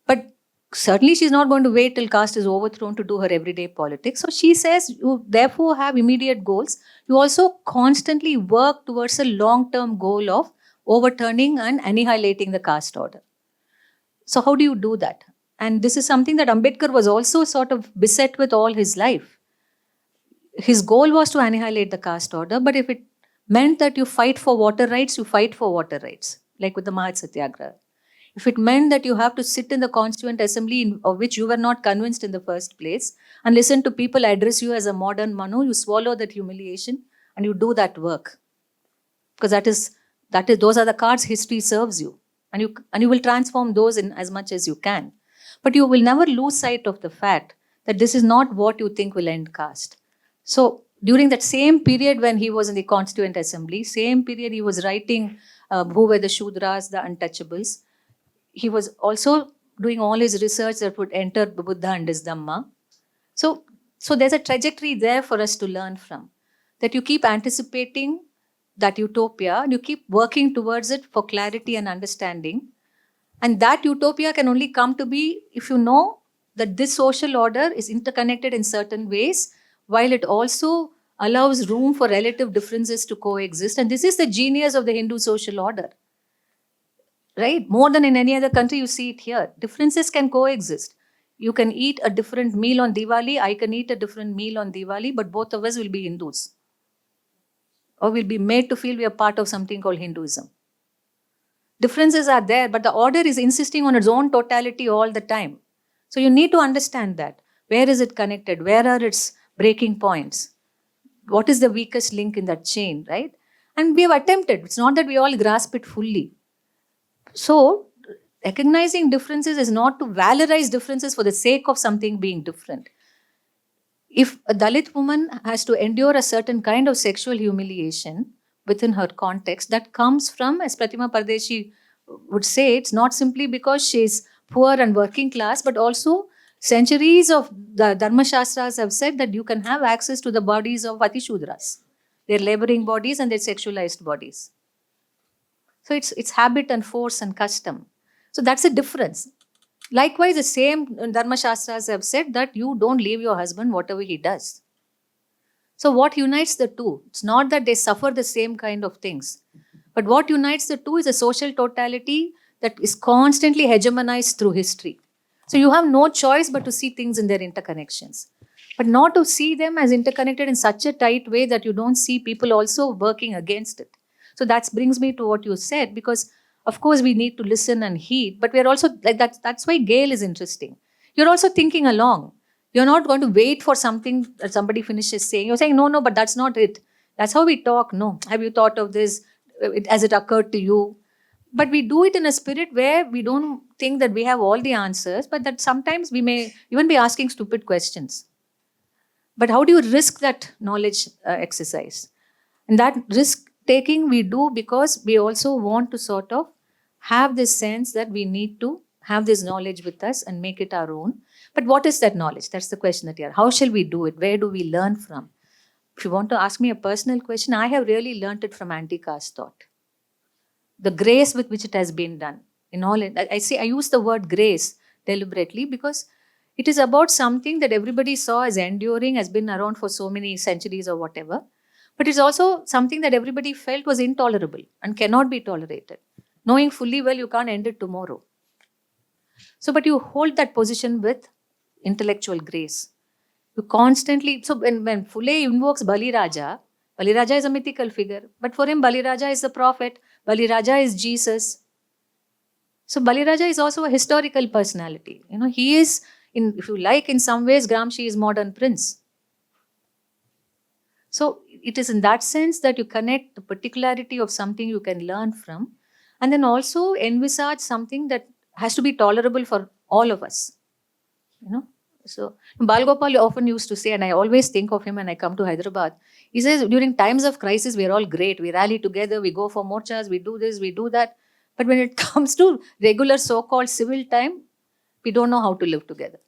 But certainly she's not going to wait till caste is overthrown to do her everyday politics. So she says you therefore have immediate goals. You also constantly work towards a long-term goal of overturning and annihilating the caste order. So how do you do that? And this is something that Ambedkar was also sort of beset with all his life. His goal was to annihilate the caste order, but if it meant that you fight for water rights, you fight for water rights, like with the Mahat Satyagraha. If it meant that you have to sit in the Constituent Assembly of which you were not convinced in the first place and listen to people address you as a modern Manu, you swallow that humiliation and you do that work. Because those are the cards history serves you. And you will transform those in as much as you can. But you will never lose sight of the fact that this is not what you think will end caste. So during that same period when he was in the Constituent Assembly, same period he was writing who were the Shudras, the untouchables. He was also doing all his research that would enter Buddha and his Dhamma. So there's a trajectory there for us to learn from. That you keep anticipating that utopia and you keep working towards it for clarity and understanding. And that utopia can only come to be if you know that this social order is interconnected in certain ways, while it also allows room for relative differences to coexist. And this is the genius of the Hindu social order. Right? More than in any other country, you see it here. Differences can coexist. You can eat a different meal on Diwali, I can eat a different meal on Diwali, but both of us will be Hindus. Or will be made to feel we are part of something called Hinduism. Differences are there, but the order is insisting on its own totality all the time. So you need to understand that. Where is it connected? Where are its breaking points? What is the weakest link in that chain, right? And we have attempted. It's not that we all grasp it fully. So, recognizing differences is not to valorize differences for the sake of something being different. If a Dalit woman has to endure a certain kind of sexual humiliation within her context, that comes from, as Pratima Pardeshi would say, it's not simply because she's poor and working class, but also centuries of the Dharma Shastras have said that you can have access to the bodies of Atishudras, their laboring bodies and their sexualized bodies. So it's habit and force and custom. So that's a difference. Likewise, the same Dharma Shastras have said that you don't leave your husband whatever he does. So what unites the two? It's not that they suffer the same kind of things. But what unites the two is a social totality that is constantly hegemonized through history. So you have no choice but to see things in their interconnections. But not to see them as interconnected in such a tight way that you don't see people also working against it. So that brings me to what you said, because of course we need to listen and heed, but we're also like that's why Gail is interesting. You're also thinking along. You're not going to wait for something that somebody finishes saying. You're saying, no, but that's not it. That's how we talk. No, have you thought of this? Has it occurred to you? But we do it in a spirit where we don't think that we have all the answers, but that sometimes we may even be asking stupid questions. But how do you risk that knowledge exercise? And that risk taking we do because we also want to sort of have this sense that we need to have this knowledge with us and make it our own. But what is that knowledge? That's the question that you are. How shall we do it? Where do we learn from? If you want to ask me a personal question, I have really learned it from anti-caste thought. The grace with which it has been done. In all, I use the word grace deliberately because it is about something that everybody saw as enduring, has been around for so many centuries or whatever. But it's also something that everybody felt was intolerable and cannot be tolerated, knowing fully well you can't end it tomorrow. So, but you hold that position with intellectual grace. You constantly, so when Phule invokes Bali Raja is a mythical figure, but for him, Bali Raja is the prophet, Bali Raja is Jesus. So Bali Raja is also a historical personality. You know, he is, if you like, in some ways, Gramsci is modern Prince. So it is in that sense that you connect the particularity of something you can learn from, and then also envisage something that has to be tolerable for all of us. You know, so Bal Gopal often used to say, and I always think of him when I come to Hyderabad. He says, during times of crisis, we are all great. We rally together, we go for morchas, we do this, we do that. But when it comes to regular so-called civil time, we don't know how to live together.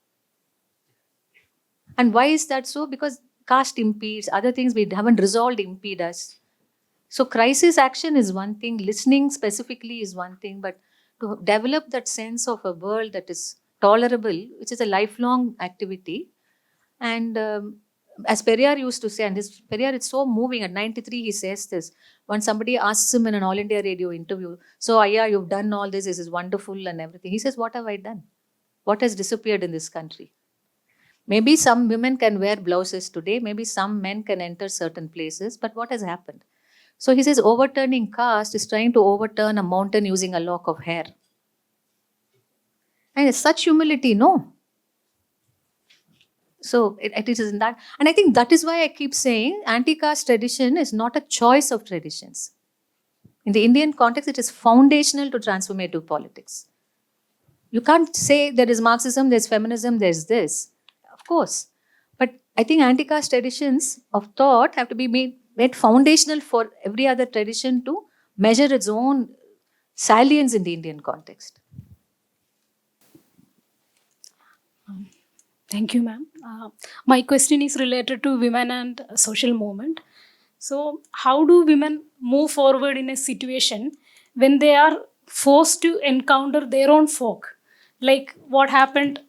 And why is that so? Because caste impedes, other things we haven't resolved impede us. So crisis action is one thing, listening specifically is one thing, but to develop that sense of a world that is tolerable, which is a lifelong activity. And as Periyar used to say, and Periyar, it's so moving. At 93, he says this. When somebody asks him in an All India Radio interview, so Ayya, you've done all this is wonderful and everything. He says, what have I done? What has disappeared in this country? Maybe some women can wear blouses today. Maybe some men can enter certain places. But what has happened? So he says, overturning caste is trying to overturn a mountain using a lock of hair. And it's such humility, no? So it is in that. And I think that is why I keep saying anti-caste tradition is not a choice of traditions. In the Indian context, it is foundational to transformative politics. You can't say there is Marxism, there's feminism, there's this. Of course. But I think anti-caste traditions of thought have to be made foundational for every other tradition to measure its own salience in the Indian context. Thank you, ma'am. My question is related to women and social movement. So, how do women move forward in a situation when they are forced to encounter their own folk? Like what happened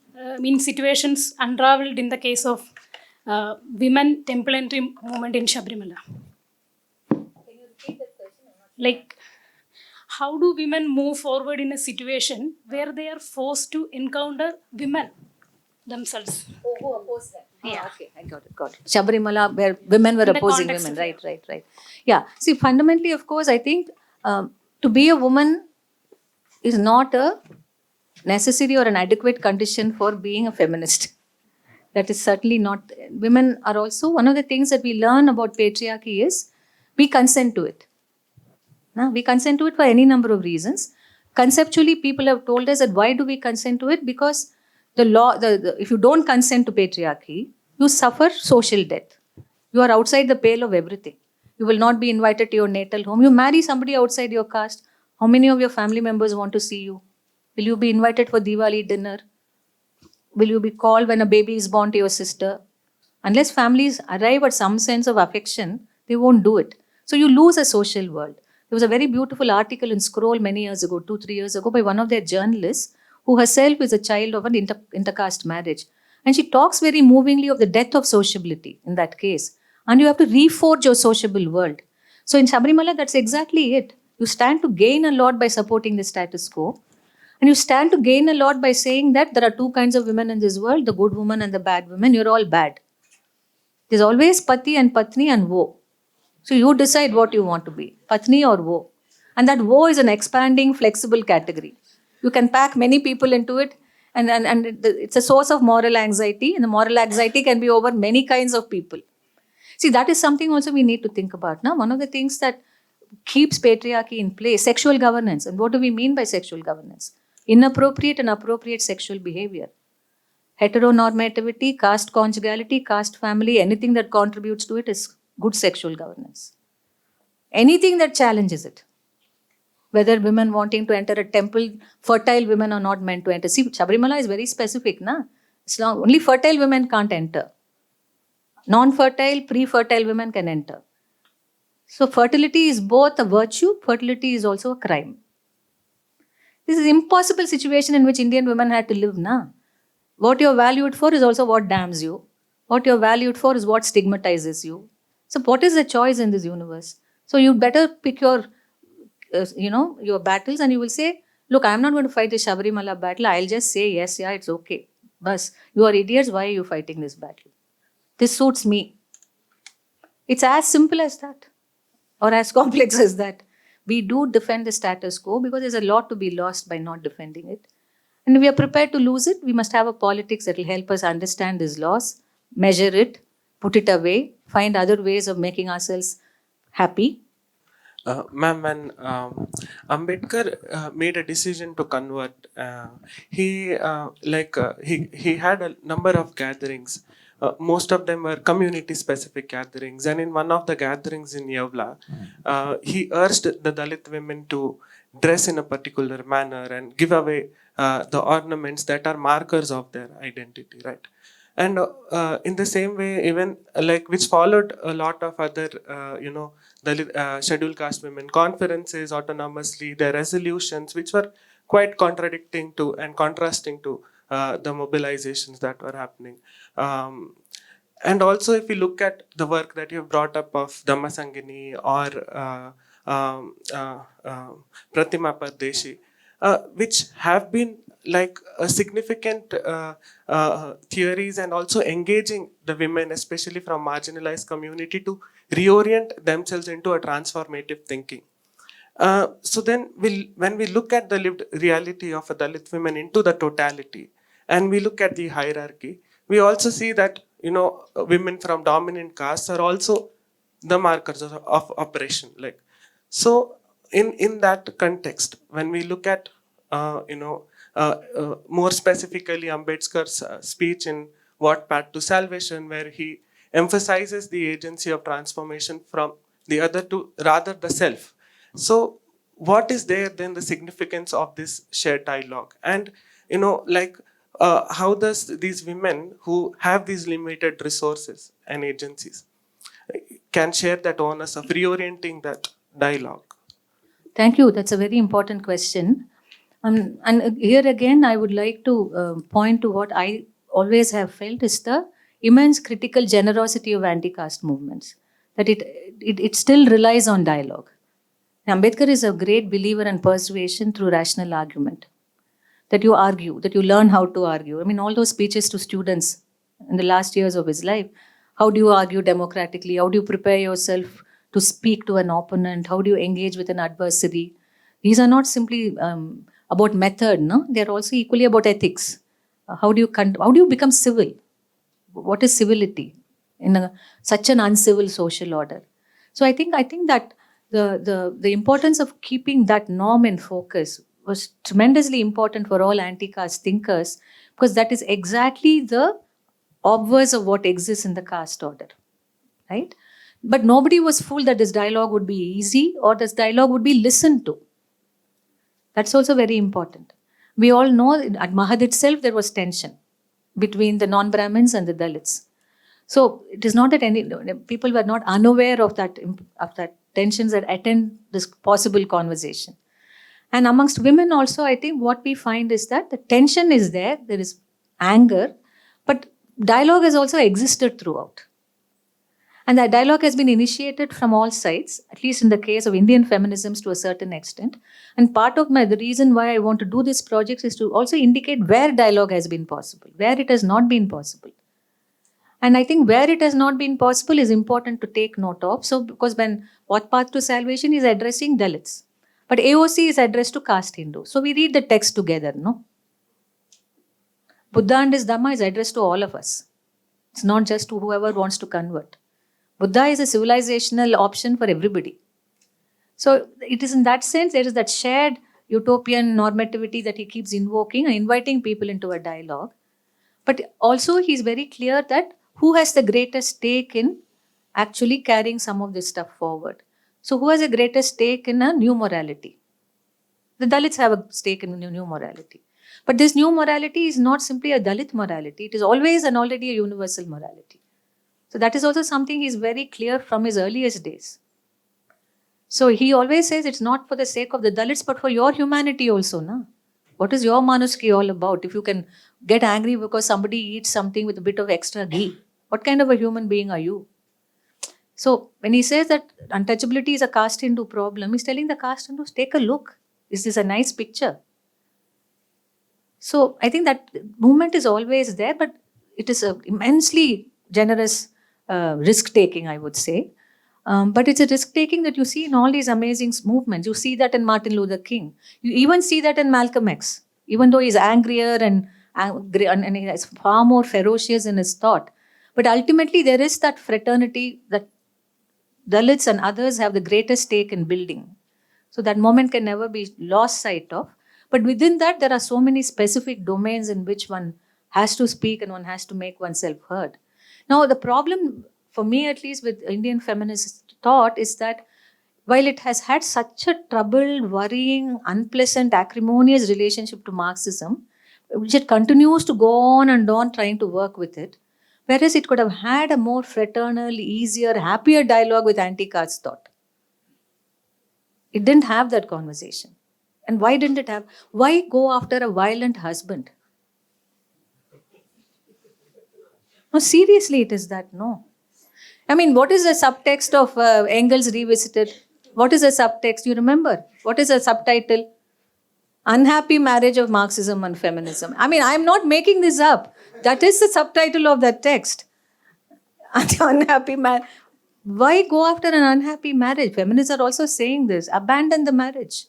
in situations unraveled in the case of women temple entry movement in Sabrimala. Like, how do women move forward in a situation where they are forced to encounter women themselves? Oh, who opposed that? Yeah. Okay, I got it. Sabrimala, where women were In the opposing context women. of- Right. Yeah. See, fundamentally, of course, I think to be a woman is not a necessary or an adequate condition for being a feminist. That is certainly not. Women are also, one of the things that we learn about patriarchy is we consent to it. Now, we consent to it for any number of reasons. Conceptually, people have told us that why do we consent to it? Because the law, if you don't consent to patriarchy, you suffer social death. You are outside the pale of everything. You will not be invited to your natal home. You marry somebody outside your caste. How many of your family members want to see you? Will you be invited for Diwali dinner? Will you be called when a baby is born to your sister? Unless families arrive at some sense of affection, they won't do it. So you lose a social world. There was a very beautiful article in Scroll many years ago, 2-3 years ago, by one of their journalists who herself is a child of an intercaste marriage. And she talks very movingly of the death of sociability in that case. And you have to reforge your sociable world. So in Sabrimala, that's exactly it. You stand to gain a lot by supporting the status quo. And you stand to gain a lot by saying that there are two kinds of women in this world, the good woman and the bad woman. You're all bad. There's always Pati and Patni and Wo. So you decide what you want to be, Patni or Wo. And that Wo is an expanding, flexible category. You can pack many people into it, and it's a source of moral anxiety, and the moral anxiety can be over many kinds of people. See, that is something also we need to think about. Now, one of the things that keeps patriarchy in place. Sexual governance. And what do we mean by sexual governance? Inappropriate and appropriate sexual behavior. Heteronormativity, caste conjugality, caste family, anything that contributes to it is good sexual governance. Anything that challenges it. Whether women wanting to enter a temple, fertile women are not meant to enter. See, Sabrimala is very specific, na? It's not, only fertile women can't enter. Non-fertile, pre-fertile women can enter. So fertility is both a virtue, fertility is also a crime. This is an impossible situation in which Indian women had to live, na? What you're valued for is also what damns you. What you're valued for is what stigmatizes you. So what is the choice in this universe? So you better pick your your battles, and you will say, look, I'm not going to fight the Sabrimala battle. I'll just say, yes, yeah, it's okay. Bas, you are idiots. Why are you fighting this battle? This suits me. It's as simple as that, or as complex as that. We do defend the status quo because there's a lot to be lost by not defending it. And if we are prepared to lose it, we must have a politics that will help us understand this loss, measure it, put it away, find other ways of making ourselves happy. Ma'am, when Ambedkar made a decision to convert, he had a number of gatherings. Most of them were community-specific gatherings, and in one of the gatherings in Yavla, he urged the Dalit women to dress in a particular manner and give away the ornaments that are markers of their identity, right? And in the same way, even which followed a lot of other, the scheduled caste women conferences autonomously, their resolutions, which were quite contradicting to and contrasting to the mobilizations that were happening. And also, if you look at the work that you've brought up of Dhammasangini or Pratima Pardeshi, which have been like a significant theories and also engaging the women, especially from marginalized community, to reorient themselves into a transformative thinking. So then when we look at the lived reality of a Dalit women into the totality, and we look at the hierarchy, we also see that women from dominant castes are also the markers of oppression. So in that context, when we look at more specifically Ambedkar's speech in What Path to Salvation, where he emphasizes the agency of transformation from the other to rather the self. So what is there then the significance of this shared dialogue? And how does these women who have these limited resources and agencies can share that onus of reorienting that dialogue? Thank you. That's a very important question. And here again, I would like to point to what I always have felt is the immense critical generosity of anti-caste movements. That it still relies on dialogue. Ambedkar is a great believer in persuasion through rational argument. That you argue, that you learn how to argue. I mean, all those speeches to students in the last years of his life, how do you argue democratically? How do you prepare yourself to speak to an opponent? How do you engage with an adversary? These are not simply about method, no? They are also equally about ethics. How do you become civil? What is civility in such an uncivil social order? So I think that the importance of keeping that norm in focus was tremendously important for all anti-caste thinkers, because that is exactly the obverse of what exists in the caste order, right? But nobody was fooled that this dialogue would be easy or this dialogue would be listened to. That's also very important. We all know at Mahad itself there was tension between the non-Brahmins and the Dalits. So it is not that people were not unaware of that tensions that attend this possible conversation. And amongst women also, I think what we find is that the tension is there is anger, but dialogue has also existed throughout. And that dialogue has been initiated from all sides, at least in the case of Indian feminisms to a certain extent. And part of the reason why I want to do this project is to also indicate where dialogue has been possible, where it has not been possible. And I think where it has not been possible is important to take note of. So, because when What Path to Salvation is addressing Dalits, but AOC is addressed to caste Hindu. So we read the text together, no? Buddha and his Dhamma is addressed to all of us. It's not just to whoever wants to convert. Buddha is a civilizational option for everybody. So it is in that sense, there is that shared utopian normativity that he keeps invoking and inviting people into a dialogue. But also he's very clear that who has the greatest stake in actually carrying some of this stuff forward. So who has the greatest stake in a new morality? The Dalits have a stake in new morality. But this new morality is not simply a Dalit morality. It is always and already a universal morality. So that is also something he's very clear from his earliest days. So he always says it's not for the sake of the Dalits, but for your humanity also. Na? What is your Manuski all about? If you can get angry because somebody eats something with a bit of extra ghee, what kind of a human being are you? So when he says that untouchability is a caste Hindu problem, he's telling the caste Hindus, take a look. Is this a nice picture? So I think that movement is always there, but it is a immensely generous risk-taking, I would say. But it's a risk-taking that you see in all these amazing movements. You see that in Martin Luther King. You even see that in Malcolm X. Even though he's angrier and he is far more ferocious in his thought. But ultimately there is that fraternity that Dalits and others have the greatest stake in building. So that moment can never be lost sight of. But within that, there are so many specific domains in which one has to speak and one has to make oneself heard. Now, the problem, for me at least, with Indian feminist thought is that while it has had such a troubled, worrying, unpleasant, acrimonious relationship to Marxism, which it continues to go on and on trying to work with it, whereas it could have had a more fraternal, easier, happier dialogue with anti-caste thought. It didn't have that conversation. And why didn't it have? Why go after a violent husband? No, seriously, it is that, no. I mean, what is the subtext of Engels Revisited? What is the subtext? You remember? What is the subtitle? Unhappy marriage of Marxism and feminism. I mean, I'm not making this up. That is the subtitle of that text. Unhappy marriage. Why go after an unhappy marriage? Feminists are also saying this. Abandon the marriage.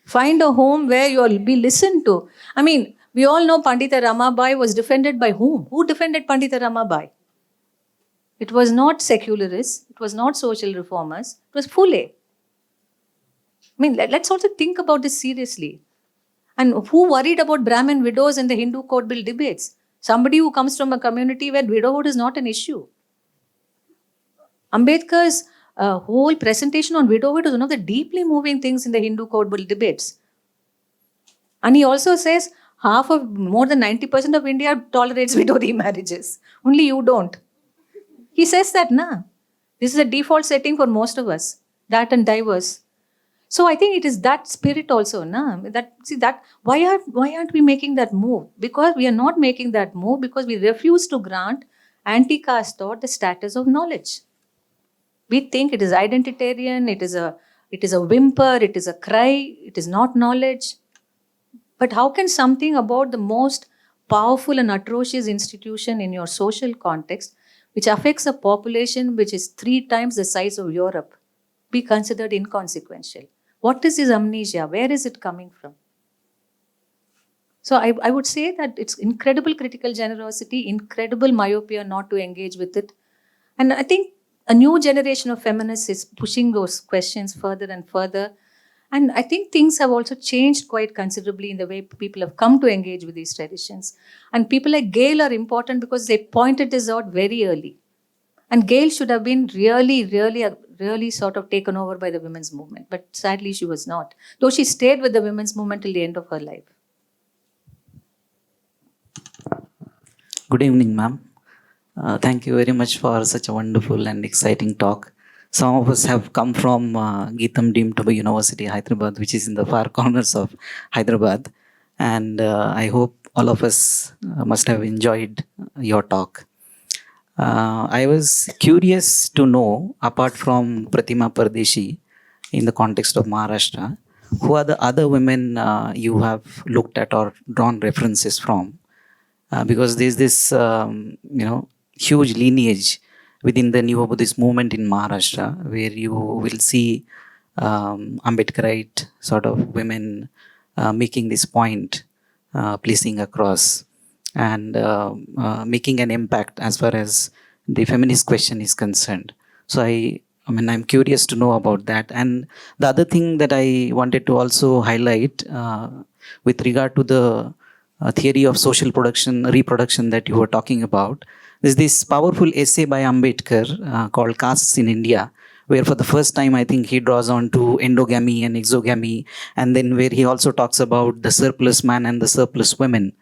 Find a home where you'll be listened to. I mean, we all know Pandita Ramabai was defended by whom? Who defended Pandita Ramabai? It was not secularists. It was not social reformers. It was Phule. I mean, let's also think about this seriously. And who worried about Brahmin widows in the Hindu Code Bill debates? Somebody who comes from a community where widowhood is not an issue. Ambedkar's whole presentation on widowhood is one of the deeply moving things in the Hindu Code Bill debates. And he also says more than 90% of India tolerates widow remarriages. Only you don't. He says that, nah. This is a default setting for most of us. That and diverse. So I think it is that spirit also, nah. Why aren't we making that move? Because we are not making that move because we refuse to grant anti-caste thought the status of knowledge. We think it is identitarian, it is a whimper, it is a cry, it is not knowledge. But how can something about the most powerful and atrocious institution in your social context, which affects a population which is 3 times the size of Europe, be considered inconsequential? What is this amnesia? Where is it coming from? So I would say that it's incredible critical generosity, incredible myopia not to engage with it. And I think a new generation of feminists is pushing those questions further and further. And I think things have also changed quite considerably in the way people have come to engage with these traditions. And people like Gail are important because they pointed this out very early. And Gail should have been really sort of taken over by the women's movement. But sadly, she was not. Though she stayed with the women's movement till the end of her life. Good evening, ma'am. Thank you very much for such a wonderful and exciting talk. Some of us have come from Geetham Deemed to be University, Hyderabad, which is in the far corners of Hyderabad. And I hope all of us must have enjoyed your talk. I was curious to know, apart from Pratima Pardeshi, in the context of Maharashtra, who are the other women you have looked at or drawn references from? Because there's this, huge lineage within the New Buddhist movement in Maharashtra, where you will see Ambedkarite sort of women making this point, placing across, and making an impact as far as the feminist question is concerned. So I I mean, I'm curious to know about that. And the other thing that I wanted to also highlight with regard to the theory of social reproduction that you were talking about, is this powerful essay by Ambedkar called Castes in India, where for the first time I think he draws on to endogamy and exogamy, and then where he also talks about the surplus man and the surplus women.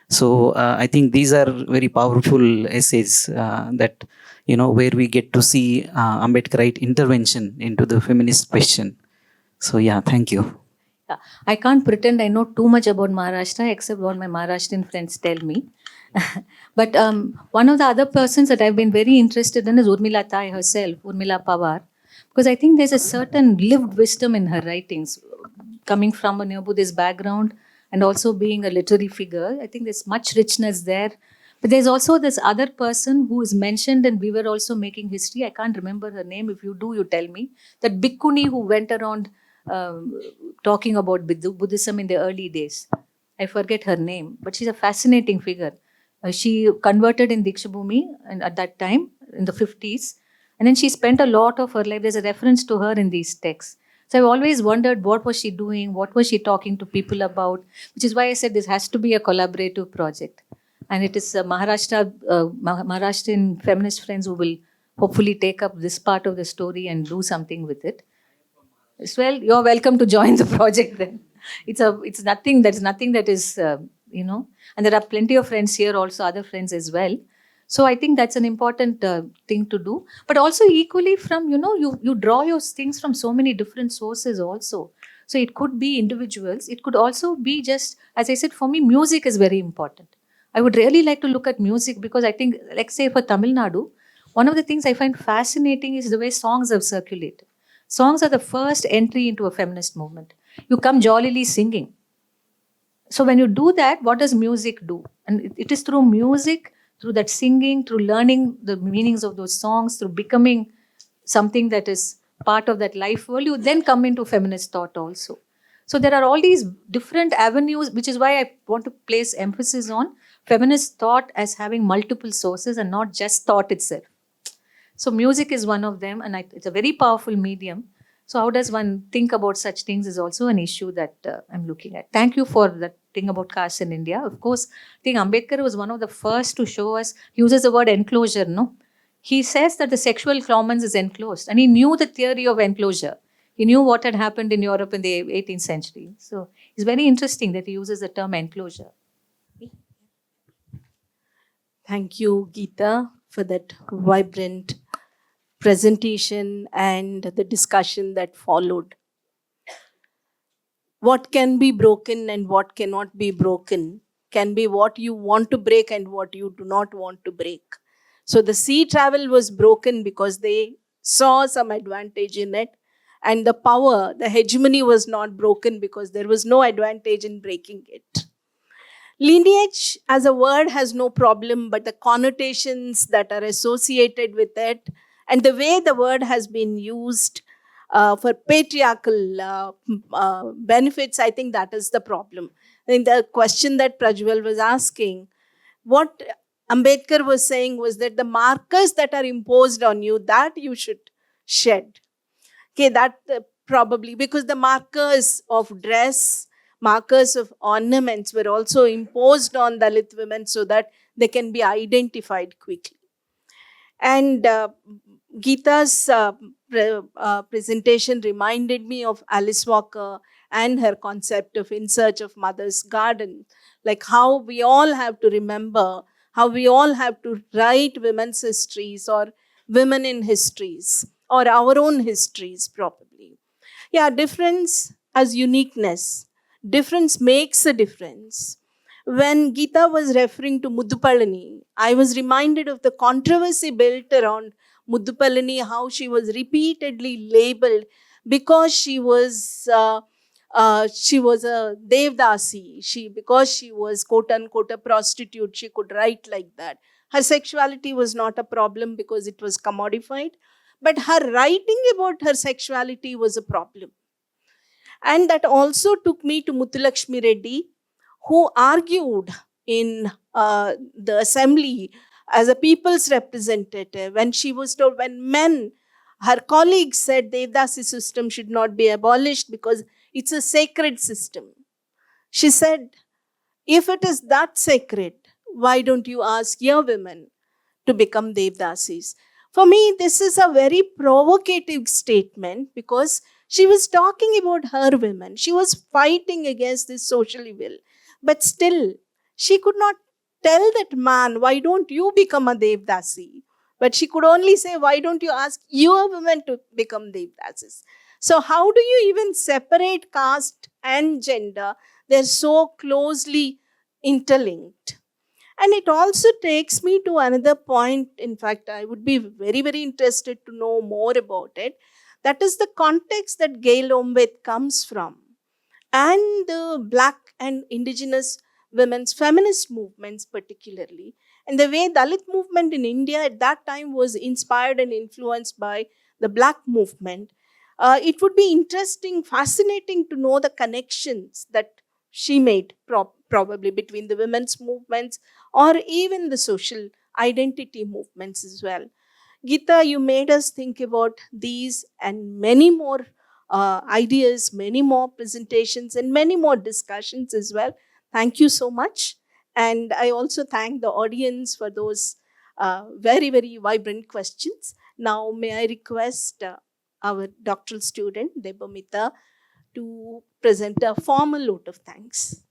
So I think these are very powerful essays that, where we get to see Ambedkarite intervention into the feminist question. So yeah, thank you. Yeah, I can't pretend I know too much about Maharashtra except what my Maharashtrian friends tell me. But one of the other persons that I've been very interested in is Urmila Tai herself, Urmila Pawar, because I think there's a certain lived wisdom in her writings, coming from a Neo-Buddhist background and also being a literary figure. I think there's much richness there. But there's also this other person who is mentioned, and we were also making history. I can't remember her name. If you do, you tell me. That Bhikkhuni who went around talking about Buddhism in the early days. I forget her name, but she's a fascinating figure. She converted in Dikshabhumi and at that time in the 50s. And then she spent a lot of her life. There's a reference to her in these texts. So I've always wondered what was she doing? What was she talking to people about? Which is why I said this has to be a collaborative project. And it is Maharashtrian feminist friends who will hopefully take up this part of the story and do something with it. Well, you're welcome to join the project then. It's nothing that is, and there are plenty of friends here, also other friends as well. So I think that's an important thing to do. But also equally from, you draw your things from so many different sources also. So it could be individuals. It could also be just, as I said, for me, music is very important. I would really like to look at music because I think, like say for Tamil Nadu, one of the things I find fascinating is the way songs have circulated. Songs are the first entry into a feminist movement. You come jollily singing. So when you do that, what does music do? And it is through music, through that singing, through learning the meanings of those songs, through becoming something that is part of that life world, you then come into feminist thought also. So there are all these different avenues, which is why I want to place emphasis on feminist thought as having multiple sources and not just thought itself. So music is one of them, and it's a very powerful medium. So how does one think about such things is also an issue that I'm looking at. Thank you for that thing about caste in India. Of course, I think Ambedkar was one of the first to show us, he uses the word enclosure, no? He says that the sexual commons is enclosed, and he knew the theory of enclosure. He knew what had happened in Europe in the 18th century. So it's very interesting that he uses the term enclosure. Thank you, Geetha, for that vibrant presentation and the discussion that followed. What can be broken and what cannot be broken can be what you want to break and what you do not want to break. So the sea travel was broken because they saw some advantage in it, and the power, the hegemony was not broken because there was no advantage in breaking it. Lineage as a word has no problem, but the connotations that are associated with it and the way the word has been used for patriarchal benefits, I think that is the problem. I think the question that Prajwal was asking, what Ambedkar was saying was that the markers that are imposed on you, that you should shed. Okay, that probably because the markers of dress, markers of ornaments were also imposed on Dalit women so that they can be identified quickly. And Geetha's presentation reminded me of Alice Walker and her concept of In Search of Mother's Garden, like how we all have to remember, how we all have to write women's histories or women in histories or our own histories probably. Yeah, difference as uniqueness. Difference makes a difference. When Geetha was referring to Muddupalani, I was reminded of the controversy built around Muddupalani, how she was repeatedly labeled because she was a Devdasi. Because she was quote unquote a prostitute, she could write like that. Her sexuality was not a problem because it was commodified, but her writing about her sexuality was a problem. And that also took me to Muthulakshmi Reddy, who argued in the assembly as a people's representative when she was told, when men Her colleagues said Devdasi system should not be abolished because it's a sacred system. She said, if it is that sacred, why don't you ask your women to become Devdasis? For me, this is a very provocative statement because she was talking about her women. She was fighting against this social evil. But still, she could not tell that man, why don't you become a Devdasi? But she could only say, why don't you ask your women to become Devdasis? So how do you even separate caste and gender? They're so closely interlinked. And it also takes me to another point. In fact, I would be very, very interested to know more about it. That is the context that Gail Ombed comes from, and the Black and indigenous women's feminist movements particularly, and the way Dalit movement in India at that time was inspired and influenced by the Black movement. It would be interesting, fascinating to know the connections that she made probably between the women's movements or even the social identity movements as well. Geetha, you made us think about these and many more ideas, many more presentations, and many more discussions as well. Thank you so much. And I also thank the audience for those very, very vibrant questions. Now, may I request our doctoral student, Debomita, to present a formal vote of thanks.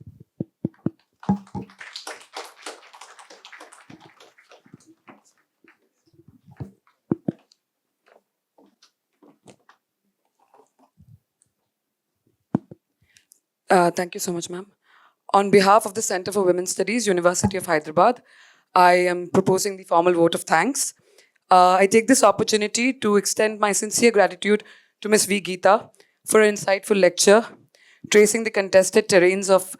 Thank you so much, ma'am. On behalf of the Center for Women's Studies, University of Hyderabad, I am proposing the formal vote of thanks. I take this opportunity to extend my sincere gratitude to Ms. V. Geetha for an insightful lecture, tracing the contested terrains of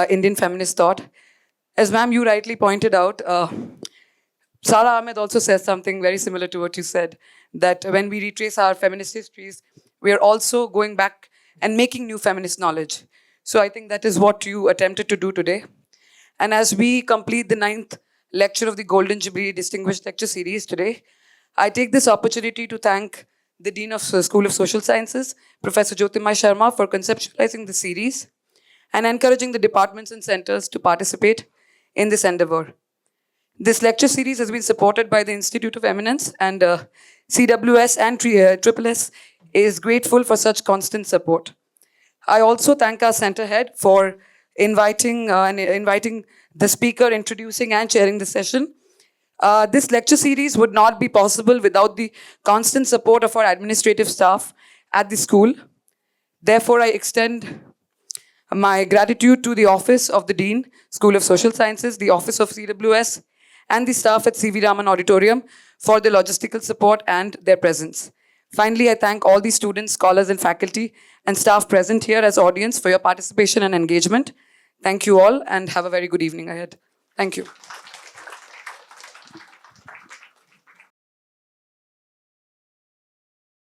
Indian feminist thought. As ma'am, you rightly pointed out, Sara Ahmed also says something very similar to what you said, that when we retrace our feminist histories, we are also going back and making new feminist knowledge. So I think that is what you attempted to do today. And as we complete the 9th lecture of the Golden Jubilee Distinguished Lecture Series today, I take this opportunity to thank the Dean of School of Social Sciences, Professor Jyotirmaya Sharma, for conceptualizing the series and encouraging the departments and centers to participate in this endeavor. This lecture series has been supported by the Institute of Eminence, and CWS and SSS is grateful for such constant support. I also thank our center head for inviting the speaker, introducing and chairing the session. This lecture series would not be possible without the constant support of our administrative staff at the school. Therefore, I extend my gratitude to the Office of the Dean, School of Social Sciences, the Office of CWS, and the staff at CV Raman Auditorium for their logistical support and their presence. Finally, I thank all the students, scholars, and faculty and staff present here as audience for your participation and engagement. Thank you all, and have a very good evening ahead. Thank you.